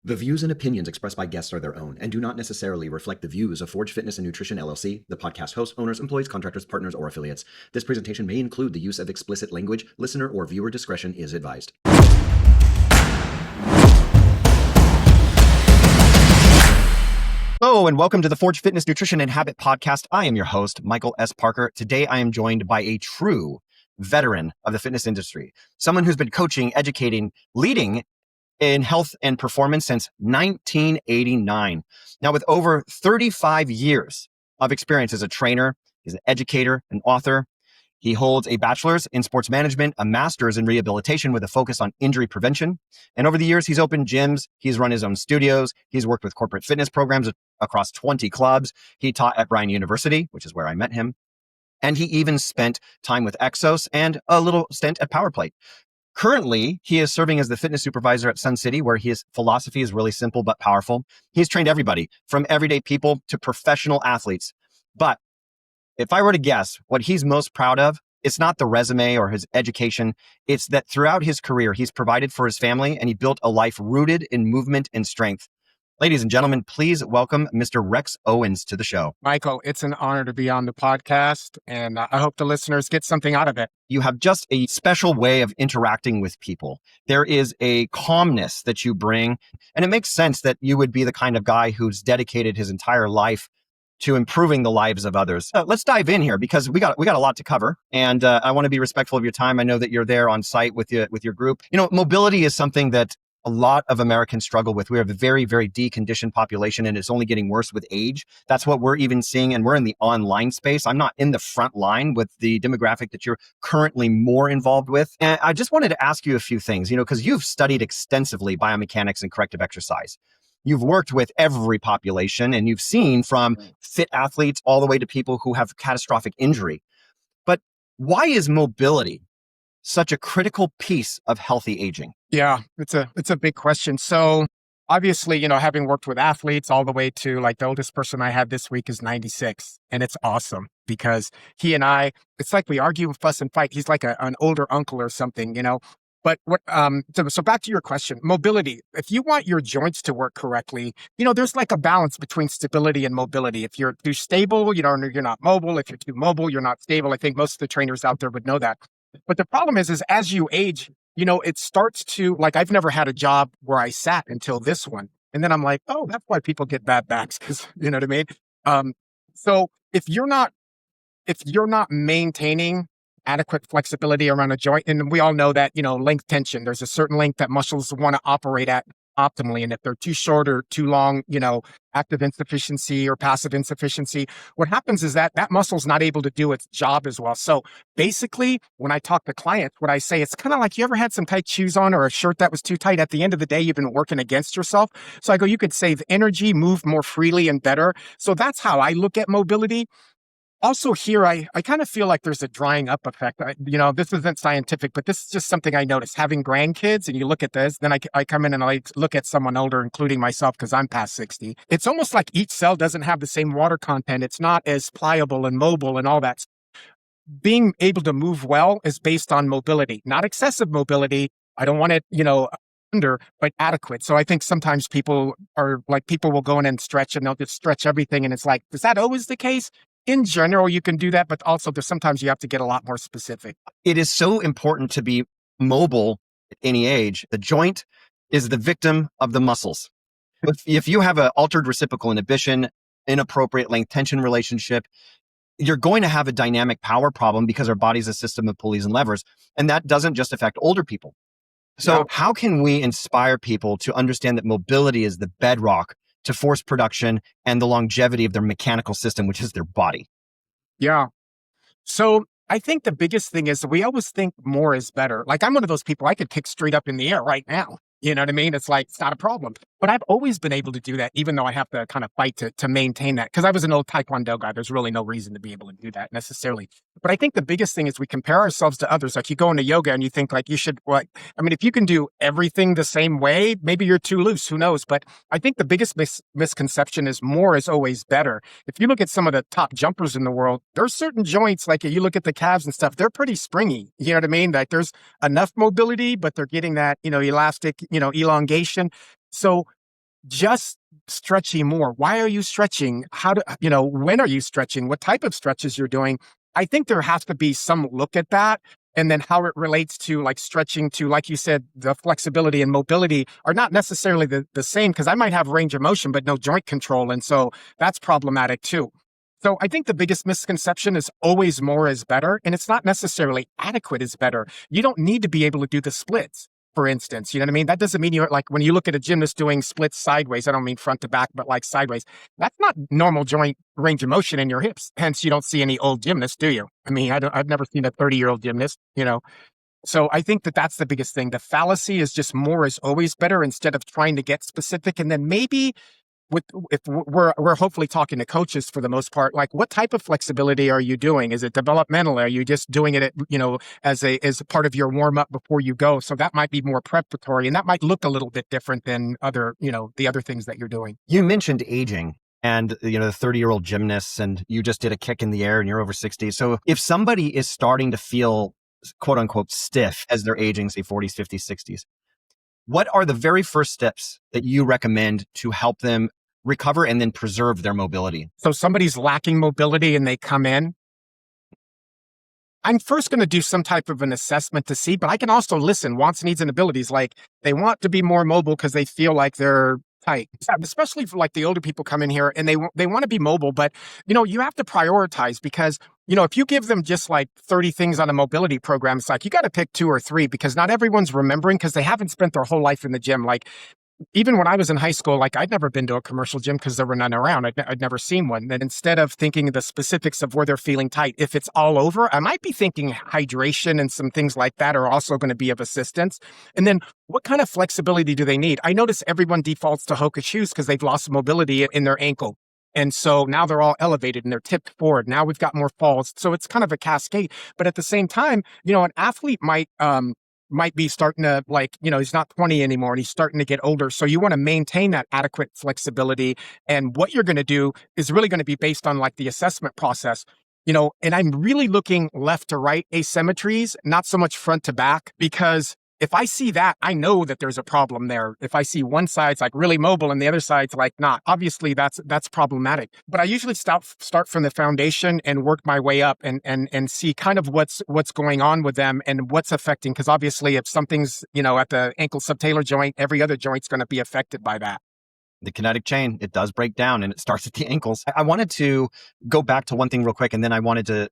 The views and opinions expressed by guests are their own and do not necessarily reflect the views of Forge Fitness and Nutrition LLC, the podcast hosts, owners, employees, contractors, partners, or affiliates. This presentation may include the use of explicit language. Listener or viewer discretion is advised. Hello, and welcome to the Forge Fitness, Nutrition, and Habit podcast. I am your host, Michael S. Parker. Today, I am joined by a true veteran of the fitness industry, someone who's been coaching, educating, leading in health and performance since 1989. Now, with over 35 years of experience as a trainer, he's an educator, an author. He holds a bachelor's in sports management, a master's in rehabilitation with a focus on injury prevention. And over the years, he's opened gyms. He's run his own studios. He's worked with corporate fitness programs across 20 clubs. He taught at Bryan University, which is where I met him. And he even spent time with Exos and a little stint at PowerPlate. Currently, he is serving as the fitness supervisor at Sun City, where his philosophy is really simple but powerful. He's trained everybody from everyday people to professional athletes. But if I were to guess what he's most proud of, it's not the resume or his education. It's that throughout his career, he's provided for his family and he built a life rooted in movement and strength. Ladies and gentlemen, please welcome Mr. Rex Owens to the show. Michael, it's an honor to be on the podcast, and I hope the listeners get something out of it. You have just a special way of interacting with people. There is a calmness that you bring, and it makes sense that you would be the kind of guy who's dedicated his entire life to improving the lives of others. Let's dive in here because we got a lot to cover, and I want to be respectful of your time. I know that you're there on site with your group. You know, mobility is something that a lot of Americans struggle with. We have a very, very deconditioned population, and it's only getting worse with age. That's what we're even seeing, and we're in the online space. I'm not in the front line with the demographic that you're currently more involved with. And I just wanted to ask you a few things, because you've studied extensively biomechanics and corrective exercise. You've worked with every population, and you've seen from fit athletes all the way to people who have catastrophic injury. But why is mobility such a critical piece of healthy aging? Yeah, it's a big question. So obviously, having worked with athletes all the way to like the oldest person I had this week is 96. And it's awesome because he and I, it's like we argue, fuss and fight. He's like an older uncle or something, But what, so back to your question, mobility. If you want your joints to work correctly, there's like a balance between stability and mobility. If you're too stable, you're not mobile. If you're too mobile, you're not stable. I think most of the trainers out there would know that. But the problem is as you age, it starts to, like, I've never had a job where I sat until this one. And then I'm like, oh, that's why people get bad backs. Cause you know what I mean? So if you're not maintaining adequate flexibility around a joint, and we all know that, length tension, there's a certain length that muscles want to operate at optimally. And if they're too short or too long, active insufficiency or passive insufficiency, what happens is that muscle's not able to do its job as well. So basically, when I talk to clients, what I say, it's kind of like, you ever had some tight shoes on or a shirt that was too tight? At the end of the day, you've been working against yourself. So I go, you could save energy, move more freely and better. So that's how I look at mobility. Also here, I kind of feel like there's a drying up effect. This isn't scientific, but this is just something I noticed. Having grandkids, and you look at this, then I come in and I look at someone older, including myself, because I'm past 60. It's almost like each cell doesn't have the same water content. It's not as pliable and mobile and all that. Being able to move well is based on mobility, not excessive mobility. I don't want it, under, but adequate. So I think sometimes people will go in and stretch and they'll just stretch everything. And it's like, is that always the case? In general, you can do that, but also sometimes you have to get a lot more specific. It is so important to be mobile at any age. The joint is the victim of the muscles. If you have an altered reciprocal inhibition, inappropriate length tension relationship, you're going to have a dynamic power problem because our body's a system of pulleys and levers. And that doesn't just affect older people. So how can we inspire people to understand that mobility is the bedrock to force production and the longevity of their mechanical system, which is their body? Yeah. So I think the biggest thing is we always think more is better. Like, I'm one of those people, I could kick straight up in the air right now. You know what I mean? It's like, it's not a problem. But I've always been able to do that, even though I have to kind of fight to maintain that. Because I was an old Taekwondo guy. There's really no reason to be able to do that necessarily. But I think the biggest thing is we compare ourselves to others. Like, you go into yoga and you think like you should, if you can do everything the same way, maybe you're too loose, who knows? But I think the biggest misconception is more is always better. If you look at some of the top jumpers in the world, there's certain joints, like you look at the calves and stuff, they're pretty springy. You know what I mean? Like, there's enough mobility, but they're getting that, elastic, elongation. So just stretching more. Why are you stretching? When are you stretching? What type of stretches you're doing? I think there has to be some look at that. And then how it relates to like stretching to, like you said, the flexibility and mobility are not necessarily the same, because I might have range of motion, but no joint control. And so that's problematic too. So I think the biggest misconception is always more is better. And it's not necessarily adequate is better. You don't need to be able to do the splits, for instance. You know what I mean? That doesn't mean you're like, when you look at a gymnast doing splits sideways, I don't mean front to back, but like sideways, that's not normal joint range of motion in your hips. Hence, you don't see any old gymnasts, do you? I mean, I've never seen a 30-year-old gymnast, you know? So I think that that's the biggest thing. The fallacy is just more is always better, instead of trying to get specific. And then maybe if we're hopefully talking to coaches for the most part, like, what type of flexibility are you doing? Is it developmental? Are you just doing it as a part of your warm up before you go? So that might be more preparatory, and that might look a little bit different than the other things that you're doing. You mentioned aging and, the 30-year-old gymnasts, and you just did a kick in the air and you're over 60. So if somebody is starting to feel quote unquote stiff as they're aging, say 40s, 50s, 60s, what are the very first steps that you recommend to help them recover and then preserve their mobility? So somebody's lacking mobility and they come in, I'm first going to do some type of an assessment to see, but I can also listen, wants, needs, and abilities. Like, they want to be more mobile because they feel like they're tight, especially for like the older people come in here and they want to be mobile, but you have to prioritize, because if you give them just like 30 things on a mobility program, it's like, you got to pick 2 or 3, because not everyone's remembering, because they haven't spent their whole life in the gym. Like, even when I was in high school, like, I'd never been to a commercial gym because there were none around. I'd never seen one. And instead of thinking the specifics of where they're feeling tight, if it's all over, I might be thinking hydration and some things like that are also going to be of assistance. And then what kind of flexibility do they need? I notice everyone defaults to Hoka shoes because they've lost mobility in their ankle. And so now they're all elevated and they're tipped forward. Now we've got more falls. So it's kind of a cascade. But at the same time, an athlete might be starting to, like, he's not 20 anymore and he's starting to get older. So you want to maintain that adequate flexibility. And what you're going to do is really going to be based on like the assessment process, and I'm really looking left to right asymmetries, not so much front to back, because if I see that, I know that there's a problem there. If I see one side's like really mobile and the other side's like not, obviously that's problematic. But I usually start from the foundation and work my way up and see kind of what's going on with them and what's affecting. Because obviously, if something's at the ankle subtalar joint, every other joint's going to be affected by that. The kinetic chain, it does break down and it starts at the ankles. I wanted to go back to one thing real quick, and then I wanted to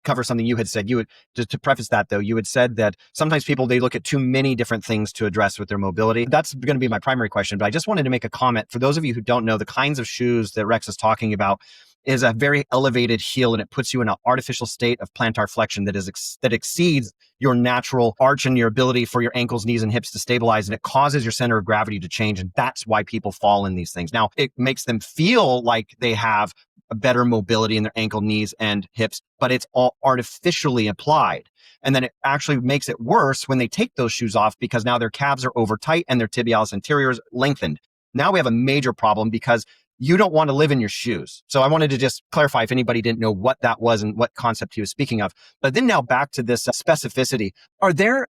cover something you had said. You would, just to preface that though, you had said that sometimes people, they look at too many different things to address with their mobility. That's going to be my primary question, but I just wanted to make a comment. For those of you who don't know, the kinds of shoes that Rex is talking about is a very elevated heel, and it puts you in an artificial state of plantar flexion that exceeds your natural arch and your ability for your ankles, knees, and hips to stabilize, and it causes your center of gravity to change, and that's why people fall in these things. Now, it makes them feel like they have a better mobility in their ankle, knees, and hips, but it's all artificially applied. And then it actually makes it worse when they take those shoes off, because now their calves are over tight and their tibialis anterior is lengthened. Now we have a major problem, because you don't want to live in your shoes. So I wanted to just clarify if anybody didn't know what that was and what concept he was speaking of. But then now back to this specificity. Are there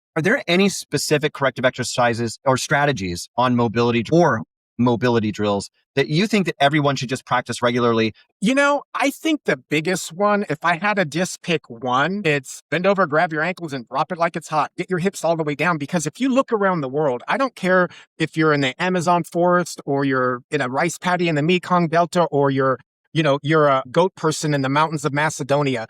any specific corrective exercises or strategies on mobility or mobility drills that you think that everyone should just practice regularly? I think the biggest one, if I had to just pick one, it's bend over, grab your ankles and drop it like it's hot. Get your hips all the way down. Because if you look around the world, I don't care if you're in the Amazon forest or you're in a rice paddy in the Mekong Delta, or you're a goat person in the mountains of Macedonia.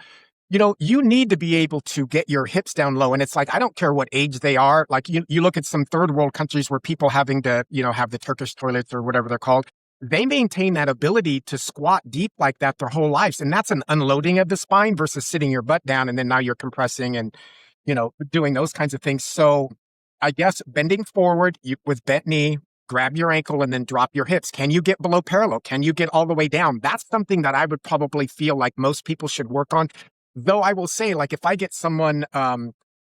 You need to be able to get your hips down low. And it's like, I don't care what age they are. Like, you look at some third world countries where people having to, have the Turkish toilets or whatever they're called. They maintain that ability to squat deep like that their whole lives. And that's an unloading of the spine versus sitting your butt down. And then now you're compressing and, doing those kinds of things. So I guess bending forward with bent knee, grab your ankle and then drop your hips. Can you get below parallel? Can you get all the way down? That's something that I would probably feel like most people should work on. Though I will say, like, if I get someone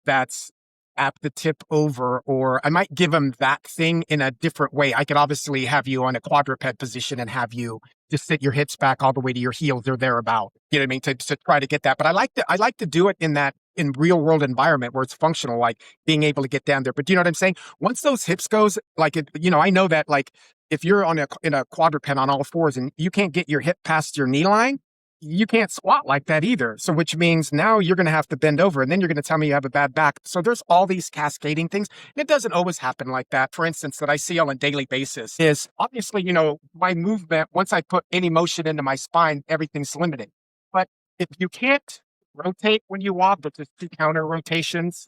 that's apt to tip over, or I might give them that thing in a different way. I could obviously have you on a quadruped position and have you just sit your hips back all the way to your heels or thereabout. You know what I mean? To try to get that. But I like to do it in real world environment where it's functional, like being able to get down there. But do you know what I'm saying? Once those hips goes, like, I know that, like, if you're in a quadruped on all fours and you can't get your hip past your knee line, you can't squat like that either. So which means now you're going to have to bend over and then you're going to tell me you have a bad back. So there's all these cascading things. And it doesn't always happen like that. For instance, that I see on a daily basis is obviously, my movement, once I put any motion into my spine, everything's limited. But if you can't rotate when you walk, but just 2 counter rotations,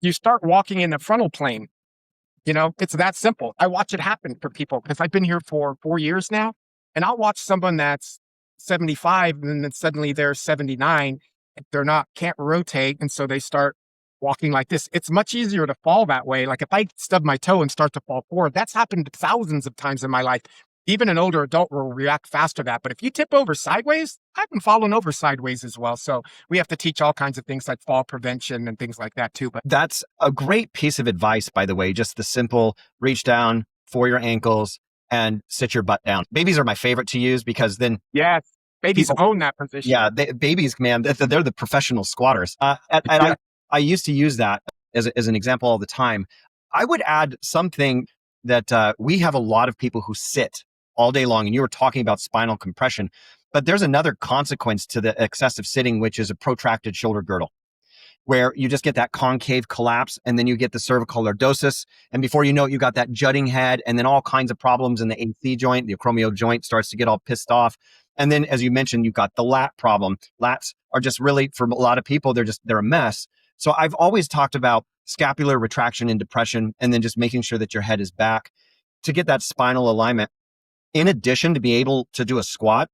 you start walking in the frontal plane. It's that simple. I watch it happen for people because I've been here for 4 years now, and I'll watch someone that's 75 and then suddenly they're 79. They're can't rotate. And so they start walking like this. It's much easier to fall that way. Like if I stub my toe and start to fall forward, that's happened thousands of times in my life. Even an older adult will react faster to that. But if you tip over sideways, I've been falling over sideways as well. So we have to teach all kinds of things like fall prevention and things like that too. But That's a great piece of advice, by the way, just the simple reach down for your ankles and sit your butt down. Babies are my favorite to use because then yes, babies own that position. Yeah, babies, man, they're the professional squatters. And I used to use that as an example all the time. I would add something that we have a lot of people who sit all day long, and you were talking about spinal compression, but there's another consequence to the excessive sitting, which is a protracted shoulder girdle, where you just get that concave collapse and then you get the cervical lordosis. And before you know it, you got that jutting head and then all kinds of problems in the AC joint, the acromial joint starts to get all pissed off. And then, as you mentioned, you've got the lat problem. Lats are just really, for a lot of people, they're a mess. So I've always talked about scapular retraction and depression, and then just making sure that your head is back to get that spinal alignment. In addition to be able to do a squat,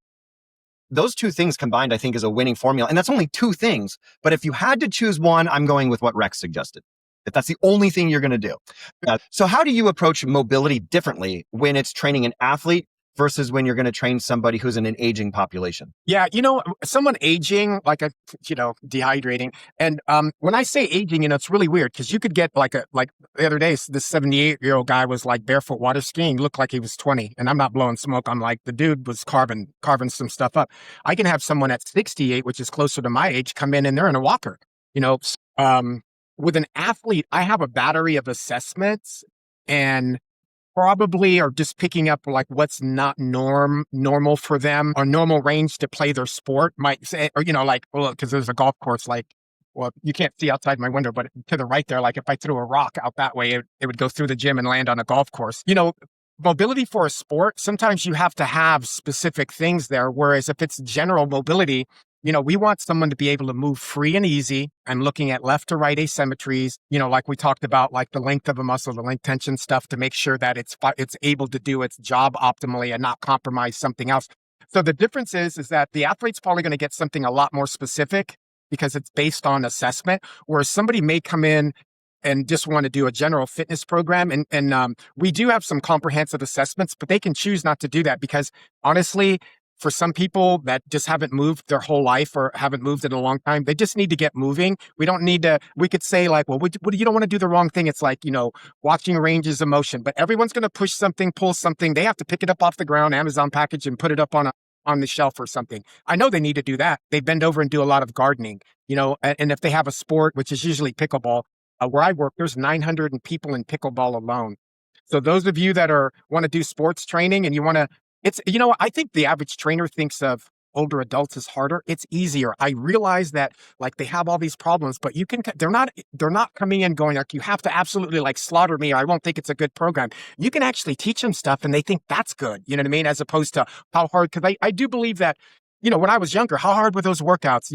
those 2 things combined, I think, is a winning formula. And that's only 2 things. But if you had to choose one, I'm going with what Rex suggested, if that's the only thing you're going to do. So how do you approach mobility differently when it's training an athlete versus when you're going to train somebody who's in an aging population? Yeah, someone aging, like dehydrating. And when I say aging, it's really weird because you could get like the other day, this 78-year-old guy was like barefoot water skiing, looked like he was 20. And I'm not blowing smoke. I'm like, the dude was carving some stuff up. I can have someone at 68, which is closer to my age, come in and they're in a walker. With an athlete, I have a battery of assessments and probably are just picking up like what's not normal for them or normal range to play their sport might say, or, because there's a golf course, you can't see outside my window, but to the right there, like if I threw a rock out that way, it would go through the gym and land on a golf course. Mobility for a sport, sometimes you have to have specific things there. Whereas if it's general mobility, we want someone to be able to move free and easy. I'm looking at left to right asymmetries, like we talked about, like the length of a muscle, the length tension stuff to make sure that it's able to do its job optimally and not compromise something else. So the difference is that the athlete's probably going to get something a lot more specific because it's based on assessment, whereas somebody may come in and just want to do a general fitness program. And we do have some comprehensive assessments, but they can choose not to do that because honestly, for some people that just haven't moved their whole life or haven't moved in a long time, they just need to get moving. We don't need to, we could say like, well, you don't want to do the wrong thing. It's like, watching ranges of motion, but everyone's going to push something, pull something. They have to pick it up off the ground, Amazon package, and put it up on the shelf or something. I know they need to do that. They bend over and do a lot of gardening, and if they have a sport, which is usually pickleball, where I work, there's 900 people in pickleball alone. So those of you that want to do sports training and you want to, I think the average trainer thinks of older adults as harder. It's easier. I realize that like they have all these problems, but they're not coming in going like, you have to absolutely like slaughter me or I won't think it's a good program. You can actually teach them stuff and they think that's good. You know what I mean? As opposed to how hard, because I do believe that, when I was younger, how hard were those workouts?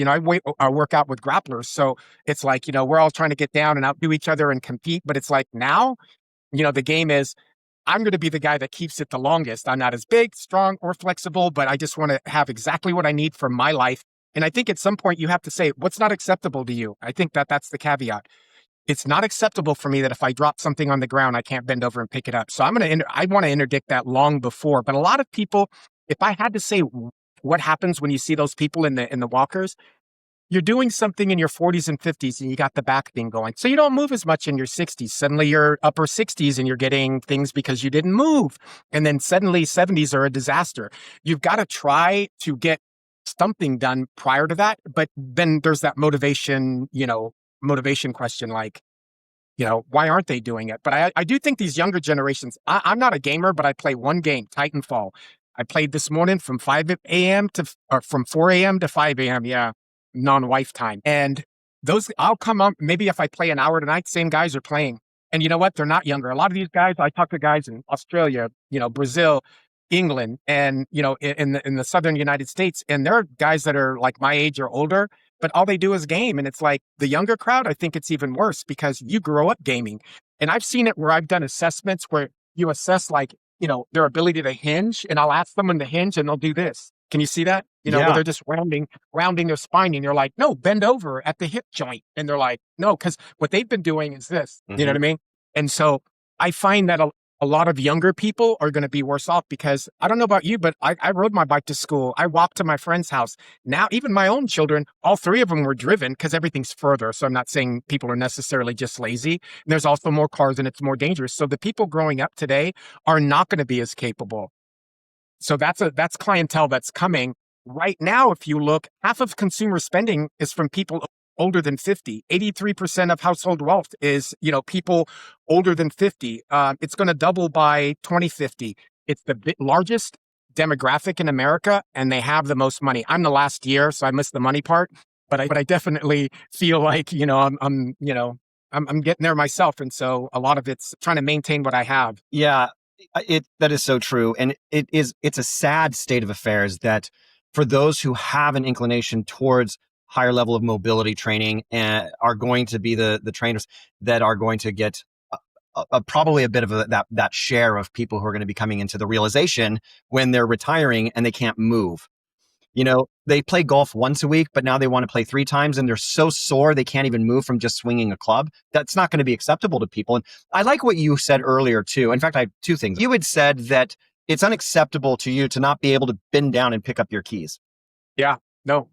I work out with grapplers. So it's like, we're all trying to get down and outdo each other and compete. But it's like now, the game is, I'm going to be the guy that keeps it the longest. I'm not as big, strong, or flexible, but I just want to have exactly what I need for my life. And I think at some point you have to say, what's not acceptable to you? I think that's the caveat. It's not acceptable for me that if I drop something on the ground, I can't bend over and pick it up. So I want to interdict that long before. But a lot of people, if I had to say what happens when you see those people in the walkers, you're doing something in your 40s and 50s and you got the back thing going. So you don't move as much in your 60s. Suddenly you're upper 60s and you're getting things because you didn't move. And then suddenly 70s are a disaster. You've got to try to get something done prior to that. But then there's that motivation question like, why aren't they doing it? But I do think these younger generations, I'm not a gamer, but I play one game, Titanfall. I played this morning from 5 a.m. or from 4 a.m. to 5 a.m. Yeah, non-wife time. And I'll come up, maybe if I play an hour tonight, same guys are playing. And you know what? They're not younger. A lot of these guys, I talk to guys in Australia, Brazil, England, and, in the Southern United States. And there are guys that are like my age or older, but all they do is game. And it's like the younger crowd, I think it's even worse because you grow up gaming. And I've seen it where I've done assessments where you assess like, their ability to hinge, and I'll ask someone to hinge and they'll do this. Can you see that? Where they're just rounding their spine, and you're like, no, bend over at the hip joint. And they're like, no, because what they've been doing is this. You know what I mean? And so I find that a lot of younger people are going to be worse off because I don't know about you, but I rode my bike to school. I walked to my friend's house. Now, even my own children, all three of them were driven because everything's further. So I'm not saying people are necessarily just lazy. And there's also more cars and it's more dangerous. So the people growing up today are not going to be as capable. So that's clientele that's coming. Right now, if you look, half of consumer spending is from people older than 50. 83% of household wealth is, people older than 50. It's going to double by 2050. It's the largest demographic in America, and they have the most money. I'm the last year, so I missed the money part, but I definitely feel like, I'm getting there myself. And so a lot of it's trying to maintain what I have. Yeah, that is so true. And it's a sad state of affairs that for those who have an inclination towards higher level of mobility training and are going to be the trainers that are going to get probably a bit of that share of people who are going to be coming into the realization when they're retiring and they can't move. They play golf once a week, but now they want to play 3 times and they're so sore they can't even move from just swinging a club. That's not going to be acceptable to people. And I like what you said earlier too. In fact, I have 2 things. You had said that it's unacceptable to you to not be able to bend down and pick up your keys. Yeah, no.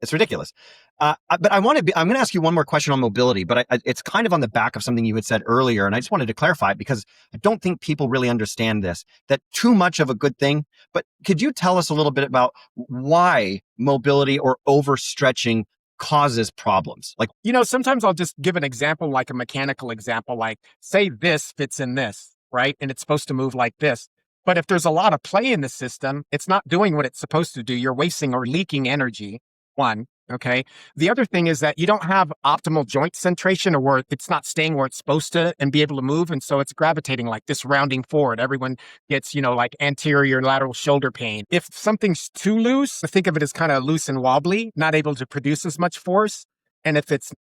It's ridiculous. But I'm going to ask you one more question on mobility, but it's kind of on the back of something you had said earlier. And I just wanted to clarify it because I don't think people really understand this, that too much of a good thing. But could you tell us a little bit about why mobility or overstretching causes problems? Like, sometimes I'll just give an example, like a mechanical example, like say this fits in this, right? And it's supposed to move like this. But if there's a lot of play in the system, it's not doing what it's supposed to do. You're wasting or leaking energy. One. Okay. The other thing is that you don't have optimal joint centration, or where it's not staying where it's supposed to and be able to move. And so it's gravitating like this, rounding forward. Everyone gets, like anterior lateral shoulder pain. If something's too loose, think of it as kind of loose and wobbly, not able to produce as much force. And if it's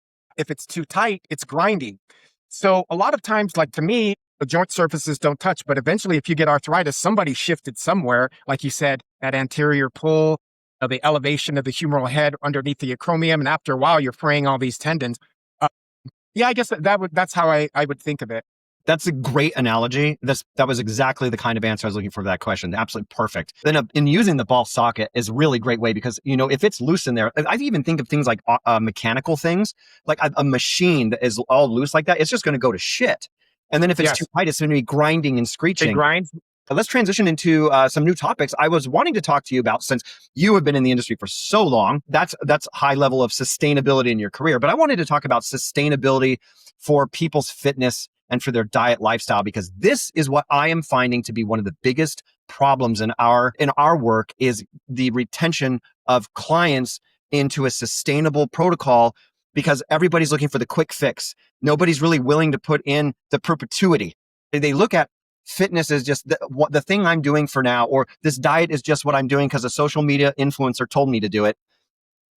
too tight, it's grinding. So a lot of times, like to me, the joint surfaces don't touch, but eventually if you get arthritis, somebody shifted somewhere, like you said, that anterior pull, the elevation of the humeral head underneath the acromion, and after a while, you're fraying all these tendons. Yeah, I guess that's how I would think of it. That's a great analogy. That was exactly the kind of answer I was looking for that question. Absolutely perfect. Then in using the ball socket is a really great way because, if it's loose in there, I even think of things like mechanical things, like a machine that is all loose like that, it's just going to go to shit. And then if it's too tight, it's going to be grinding and screeching. It grinds. Let's transition into some new topics. I was wanting to talk to you about, since you have been in the industry for so long, that's high level of sustainability in your career. But I wanted to talk about sustainability for people's fitness and for their diet lifestyle, because this is what I am finding to be one of the biggest problems in our work is the retention of clients into a sustainable protocol, because everybody's looking for the quick fix. Nobody's really willing to put in the perpetuity. They look at fitness as just the thing I'm doing for now, or this diet is just what I'm doing because a social media influencer told me to do it.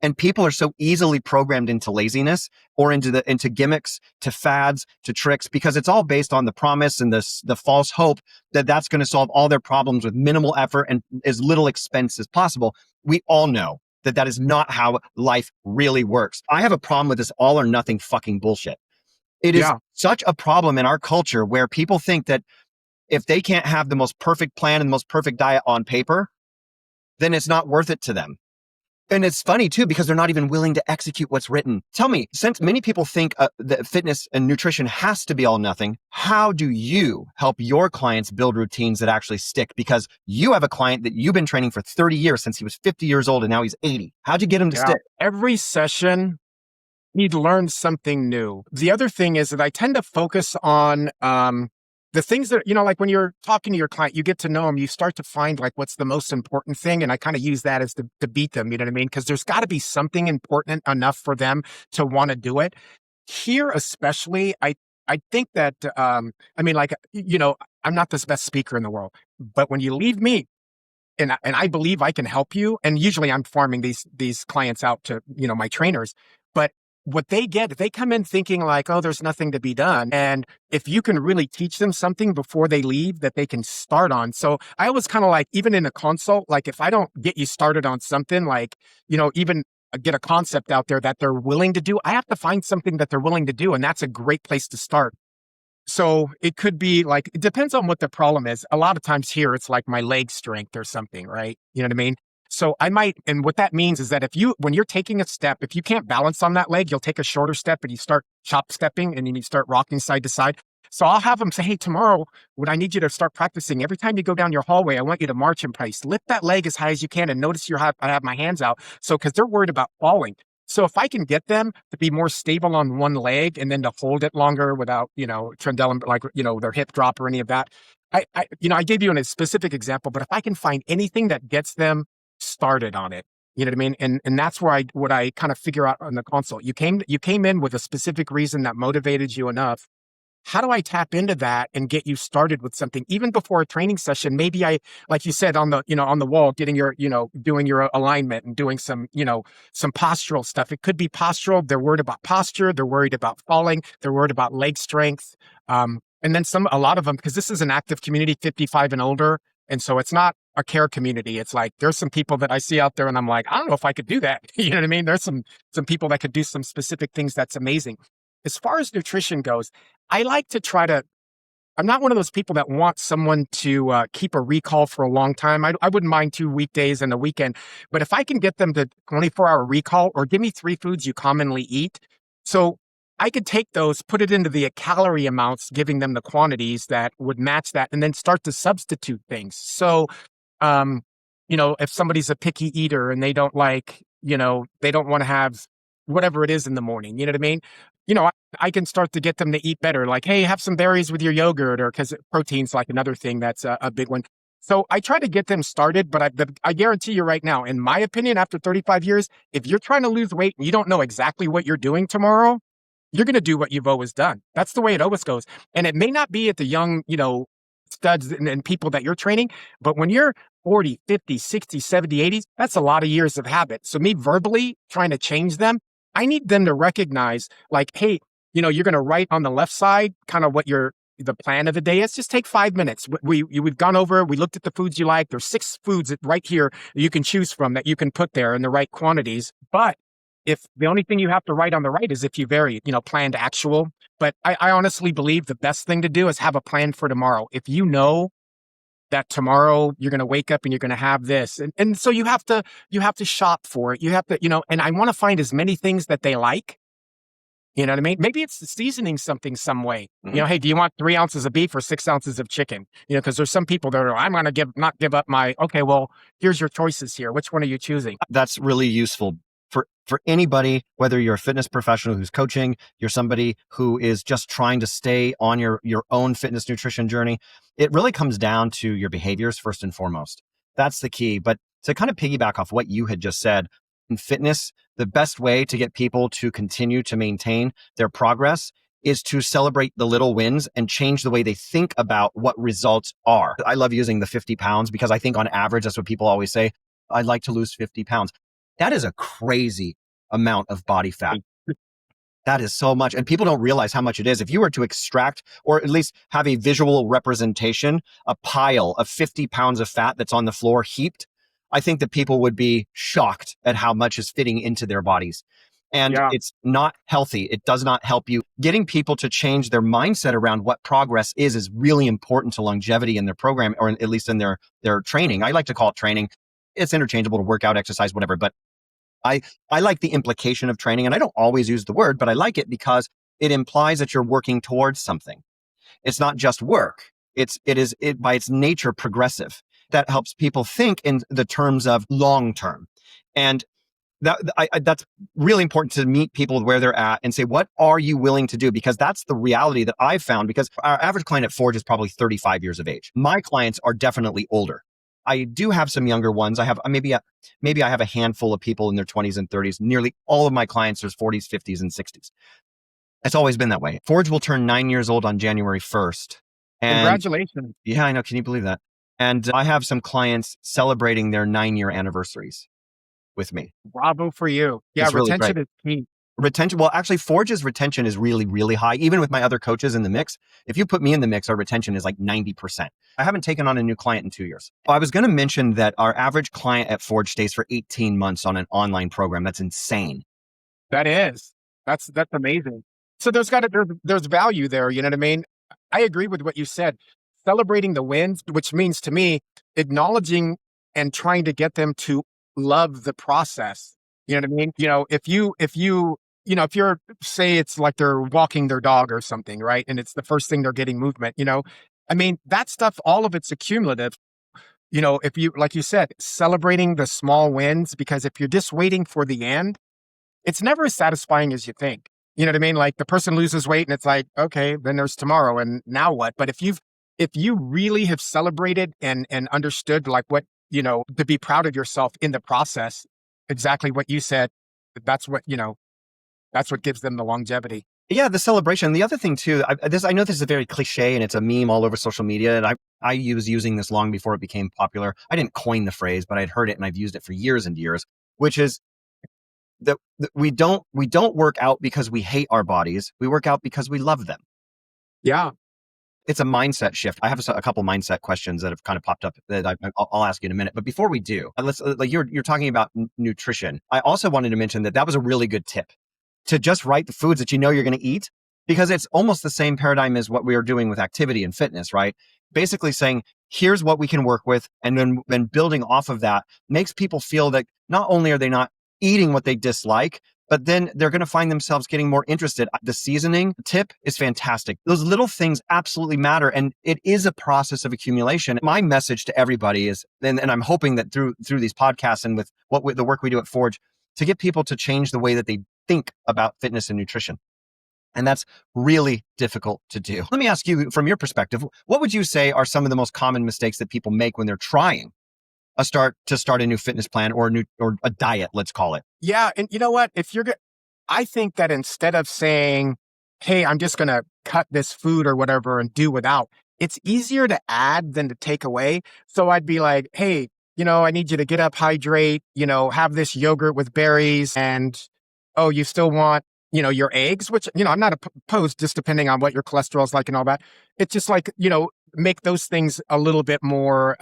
And people are so easily programmed into laziness or into gimmicks, to fads, to tricks, because it's all based on the promise and the false hope that that's going to solve all their problems with minimal effort and as little expense as possible. We all know that is not how life really works. I have a problem with this all or nothing fucking bullshit. It is such a problem in our culture where people think that if they can't have the most perfect plan and the most perfect diet on paper, then it's not worth it to them. And it's funny too, because they're not even willing to execute what's written. Tell me, since many people think that fitness and nutrition has to be all nothing, how do you help your clients build routines that actually stick? Because you have a client that you've been training for 30 years, since he was 50 years old and now he's 80. How'd you get him to stick? Every session Need to learn something new. The other thing is that I tend to focus on the things that, like when you're talking to your client, you get to know them, you start to find like what's the most important thing. And I kind of use that as to beat them, you know what I mean? Because there's got to be something important enough for them to want to do it. Here, especially, I think that, I mean, like, I'm not the best speaker in the world, but when you leave me, and I believe I can help you. And usually I'm farming these clients out to, my trainers. But what they get, they come in thinking like, oh, there's nothing to be done. And if you can really teach them something before they leave that they can start on. So I always kind of like, even in a consult, like if I don't get you started on something like, even get a concept out there that they're willing to do, I have to find something that they're willing to do. And that's a great place to start. So it could be like, it depends on what the problem is. A lot of times here, it's like my leg strength or something, right? You know what I mean? So I might, and what that means is that when you're taking a step, if you can't balance on that leg, you'll take a shorter step and you start chop stepping and then you start rocking side to side. So I'll have them say, hey, tomorrow, when I need you to start practicing, every time you go down your hallway, I want you to march in place. Lift that leg as high as you can and notice I have my hands out. So, because they're worried about falling. So if I can get them to be more stable on one leg and then to hold it longer without, trundling, like, their hip drop or any of that. I gave you a specific example, but if I can find anything that gets them started on it, you know what I mean? And that's where what I kind of figure out on the consult. You came in with a specific reason that motivated you enough. How do I tap into that and get you started with something even before a training session? Maybe like you said, on the wall, getting your, doing your alignment and doing some, some postural stuff. It could be postural. They're worried about posture. They're worried about falling. They're worried about leg strength. And then a lot of them, because this is an active community, 55 and older. And so it's not a care community. It's like, there's some people that I see out there and I'm like, I don't know if I could do that. You know what I mean? There's some people that could do some specific things that's amazing. As far as nutrition goes, I like to I'm not one of those people that want someone to keep a recall for a long time. I wouldn't mind 2 weekdays and a weekend, but if I can get them to 24-hour recall or give me 3 foods you commonly eat. So I could take those, put it into the calorie amounts, giving them the quantities that would match that, and then start to substitute things. So, if somebody's a picky eater and they don't like, they don't want to have whatever it is in the morning, you know what I mean? I can start to get them to eat better. Like, hey, have some berries with your yogurt, or because protein's like another thing that's a big one. So I try to get them started, but I guarantee you right now, in my opinion, after 35 years, if you're trying to lose weight and you don't know exactly what you're doing tomorrow, you're going to do what you've always done. That's the way it always goes. And it may not be at the young, studs and people that you're training, but when you're 40, 50, 60, 70, 80, that's a lot of years of habit. So me verbally trying to change them, I need them to recognize like, hey, you're going to write on the left side kind of what the plan of the day is. Just take 5 minutes. We've gone over, we looked at the foods you like. There's 6 foods right here you can choose from that you can put there in the right quantities. But if the only thing you have to write on the right is if you vary, planned actual. But I honestly believe the best thing to do is have a plan for tomorrow. If you know that tomorrow you're going to wake up and you're going to have this. And so you have to shop for it. You have to, and I want to find as many things that they like. You know what I mean? Maybe it's seasoning something some way. Mhm. Hey, do you want 3 ounces of beef or 6 ounces of chicken? Because there's some people that are, I'm going to not give up okay, well, here's your choices here. Which one are you choosing? That's really useful for anybody, whether you're a fitness professional who's coaching, you're somebody who is just trying to stay on your own fitness nutrition journey. It really comes down to your behaviors first and foremost. That's the key. But to kind of piggyback off what you had just said, in fitness, the best way to get people to continue to maintain their progress is to celebrate the little wins and change the way they think about what results are. I love using the 50 pounds because I think on average, that's what people always say. I'd like to lose 50 pounds. That is a crazy amount of body fat. That is so much. And people don't realize how much it is. If you were to extract, or at least have a visual representation, a pile of 50 pounds of fat that's on the floor heaped, I think that people would be shocked at how much is fitting into their bodies. And it's not healthy. It does not help you. Getting people to change their mindset around what progress is really important to longevity in their program, or at least in their training. I like to call it training. It's interchangeable to workout, exercise, whatever. But I like the implication of training, and I don't always use the word, but I like it because it implies that you're working towards something. It's not just work. It is by its nature progressive. That helps people think in the terms of long term. And that's really important to meet people where they're at and say, what are you willing to do? Because that's the reality that I've found, because our average client at Forge is probably 35 years of age. My clients are definitely older. I do have some younger ones. I have maybe I have a handful of people in their 20s and 30s. Nearly all of my clients are 40s, 50s, and 60s. It's always been that way. Forge will turn 9 years old on January 1st. And Congratulations. yeah, I know. Can you believe that? And I have some clients celebrating their 9-year anniversaries with me. Bravo for you. Yeah, It's really great. retention is key. Retention, well, actually, Forge's retention is really, really high. Even with my other coaches in the mix, if you put me in the mix, our retention is like 90%. I haven't taken on a new client in 2 years. I was going to mention that our average client at Forge stays for 18 months on an online program. That's insane. That is. That's amazing. So there's value there, you know what I mean? I agree with what you said. Celebrating the wins, which means to me, acknowledging and trying to get them to love the process. You know what I mean? If you're, say it's like they're walking their dog or something, right? And it's the first thing they're getting movement, I mean, that stuff, all of it's accumulative. If you, like you said, celebrating the small wins, because if you're just waiting for the end, it's never as satisfying as you think. You know what I mean? Like the person loses weight and it's like, okay, then there's tomorrow and now what? But if you really have celebrated and understood like what, to be proud of yourself in the process, exactly what you said, that's what gives them the longevity. Yeah, the celebration. The other thing too, I know this is a very cliche and it's a meme all over social media. And I was using this long before it became popular. I didn't coin the phrase, but I'd heard it and I've used it for years and years, which is that we don't work out because we hate our bodies. We work out because we love them. Yeah. It's a mindset shift. I have a couple mindset questions that have kind of popped up that I'll ask you in a minute. But before we do, let's like you're talking about nutrition. I also wanted to mention that was a really good tip to just write the foods that you know you're going to eat, because it's almost the same paradigm as what we are doing with activity and fitness, right? Basically saying, here's what we can work with. And then building off of that makes people feel that not only are they not eating what they dislike, but then they're going to find themselves getting more interested. The seasoning tip is fantastic. Those little things absolutely matter. And it is a process of accumulation. My message to everybody is, and I'm hoping that through these podcasts and with the work we do at Forge, to get people to change the way that they think about fitness and nutrition. And that's really difficult to do. Let me ask you, from your perspective, what would you say are some of the most common mistakes that people make when they're trying to start a new fitness plan or a diet, let's call it? Yeah. And you know what? I think that instead of saying, hey, I'm just going to cut this food or whatever and do without, it's easier to add than to take away. So I'd be like, hey, I need you to get up, hydrate, have this yogurt with berries, and, oh, you still want, your eggs, which, I'm not opposed, just depending on what your cholesterol is like and all that. It's just like, make those things a little bit more,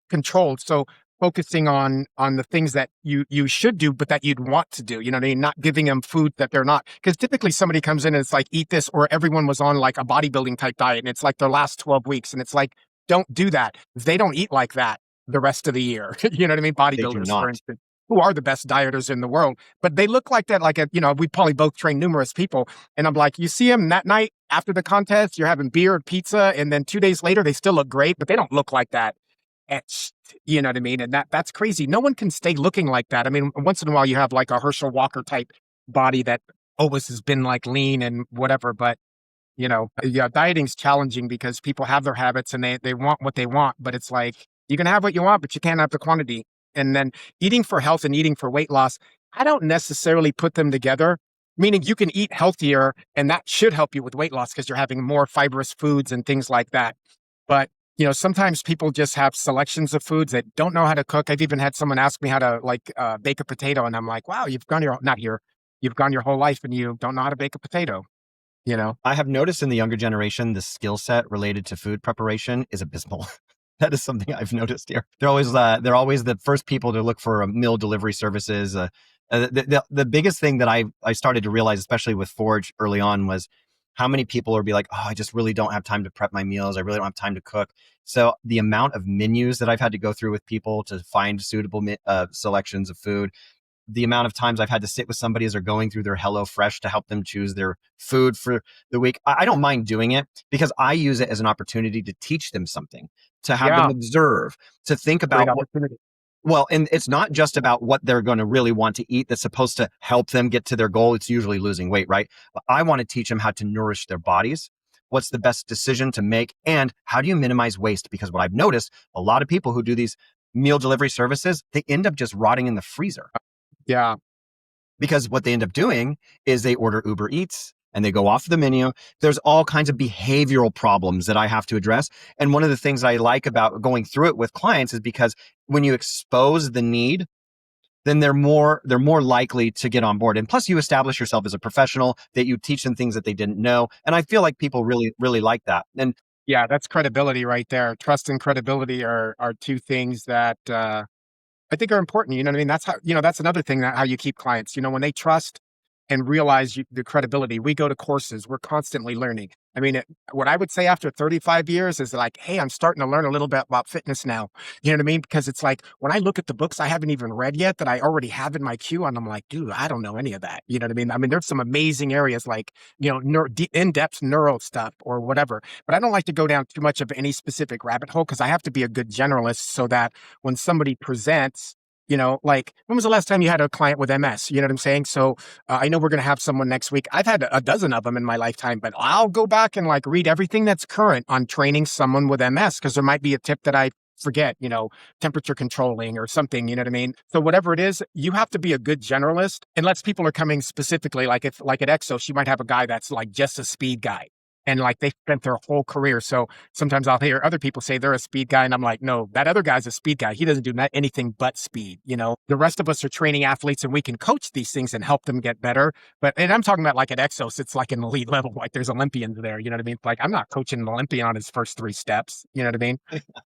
controlled. So focusing on the things that you should do, but that you'd want to do, what I mean? Not giving them food that they're not. Because typically somebody comes in and it's like, eat this, or everyone was on like a bodybuilding type diet and it's like their last 12 weeks. And it's like, don't do that. They don't eat like that the rest of the year. You know what I mean? Bodybuilders, for instance, who are the best dieters in the world, but they look like that. Like, we probably both train numerous people. And I'm like, you see them that night after the contest, you're having beer and pizza. And then 2 days later, they still look great, but they don't look like that. Etched, you know what I mean? And that's crazy. No one can stay looking like that. I mean, once in a while you have like a Herschel Walker type body that always has been like lean and whatever, but yeah, dieting's challenging because people have their habits and they want what they want, but it's like, you can have what you want, but you can't have the quantity. And then eating for health and eating for weight loss, I don't necessarily put them together, meaning you can eat healthier and that should help you with weight loss because you're having more fibrous foods and things like that. But sometimes people just have selections of foods that don't know how to cook. I've even had someone ask me how to bake a potato. And I'm like, wow, you've gone your whole life and you don't know how to bake a potato. I have noticed in the younger generation, the skill set related to food preparation is abysmal. That is something I've noticed here. They're always the first people to look for meal delivery services. The biggest thing that I started to realize, especially with Forge early on, was how many people would be like, oh, I just really don't have time to prep my meals. I really don't have time to cook. So the amount of menus that I've had to go through with people to find suitable selections of food, the amount of times I've had to sit with somebody as they're going through their HelloFresh to help them choose their food for the week. I don't mind doing it because I use it as an opportunity to teach them something, to have them observe, to think about Well, and it's not just about what they're going to really want to eat that's supposed to help them get to their goal. It's usually losing weight, right? But I want to teach them how to nourish their bodies. What's the best decision to make? And how do you minimize waste? Because what I've noticed, a lot of people who do these meal delivery services, they end up just rotting in the freezer. Yeah. Because what they end up doing is they order Uber Eats and they go off the menu. There's all kinds of behavioral problems that I have to address. And one of the things I like about going through it with clients is because when you expose the need, then they're more likely to get on board. And plus you establish yourself as a professional, that you teach them things that they didn't know. And I feel like people really, really like that. And Yeah, that's credibility right there. Trust and credibility are two things that I think are important. You know what I mean? That's how, that's another thing, that how you keep clients, when they trust and realize the credibility. We go to courses, we're constantly learning. I mean, what I would say after 35 years is like, hey, I'm starting to learn a little bit about fitness now. You know what I mean? Because it's like, when I look at the books I haven't even read yet that I already have in my queue, and I'm like, dude, I don't know any of that. You know what I mean? I mean, there's some amazing areas like, in-depth neuro stuff or whatever. But I don't like to go down too much of any specific rabbit hole, because I have to be a good generalist so that when somebody presents, like, when was the last time you had a client with MS? You know what I'm saying? So I know we're going to have someone next week. I've had a dozen of them in my lifetime, but I'll go back and like read everything that's current on training someone with MS, because there might be a tip that I forget, temperature controlling or something, you know what I mean? So whatever it is, you have to be a good generalist, unless people are coming specifically, like if like at Exos, you might have a guy that's like just a speed guy. And like they spent their whole career. So sometimes I'll hear other people say they're a speed guy. And I'm like, no, that other guy's a speed guy. He doesn't do anything but speed. The rest of us are training athletes, and we can coach these things and help them get better. And I'm talking about like at Exos, it's like an elite level, like there's Olympians there. You know what I mean? Like, I'm not coaching an Olympian on his first 3 steps. You know what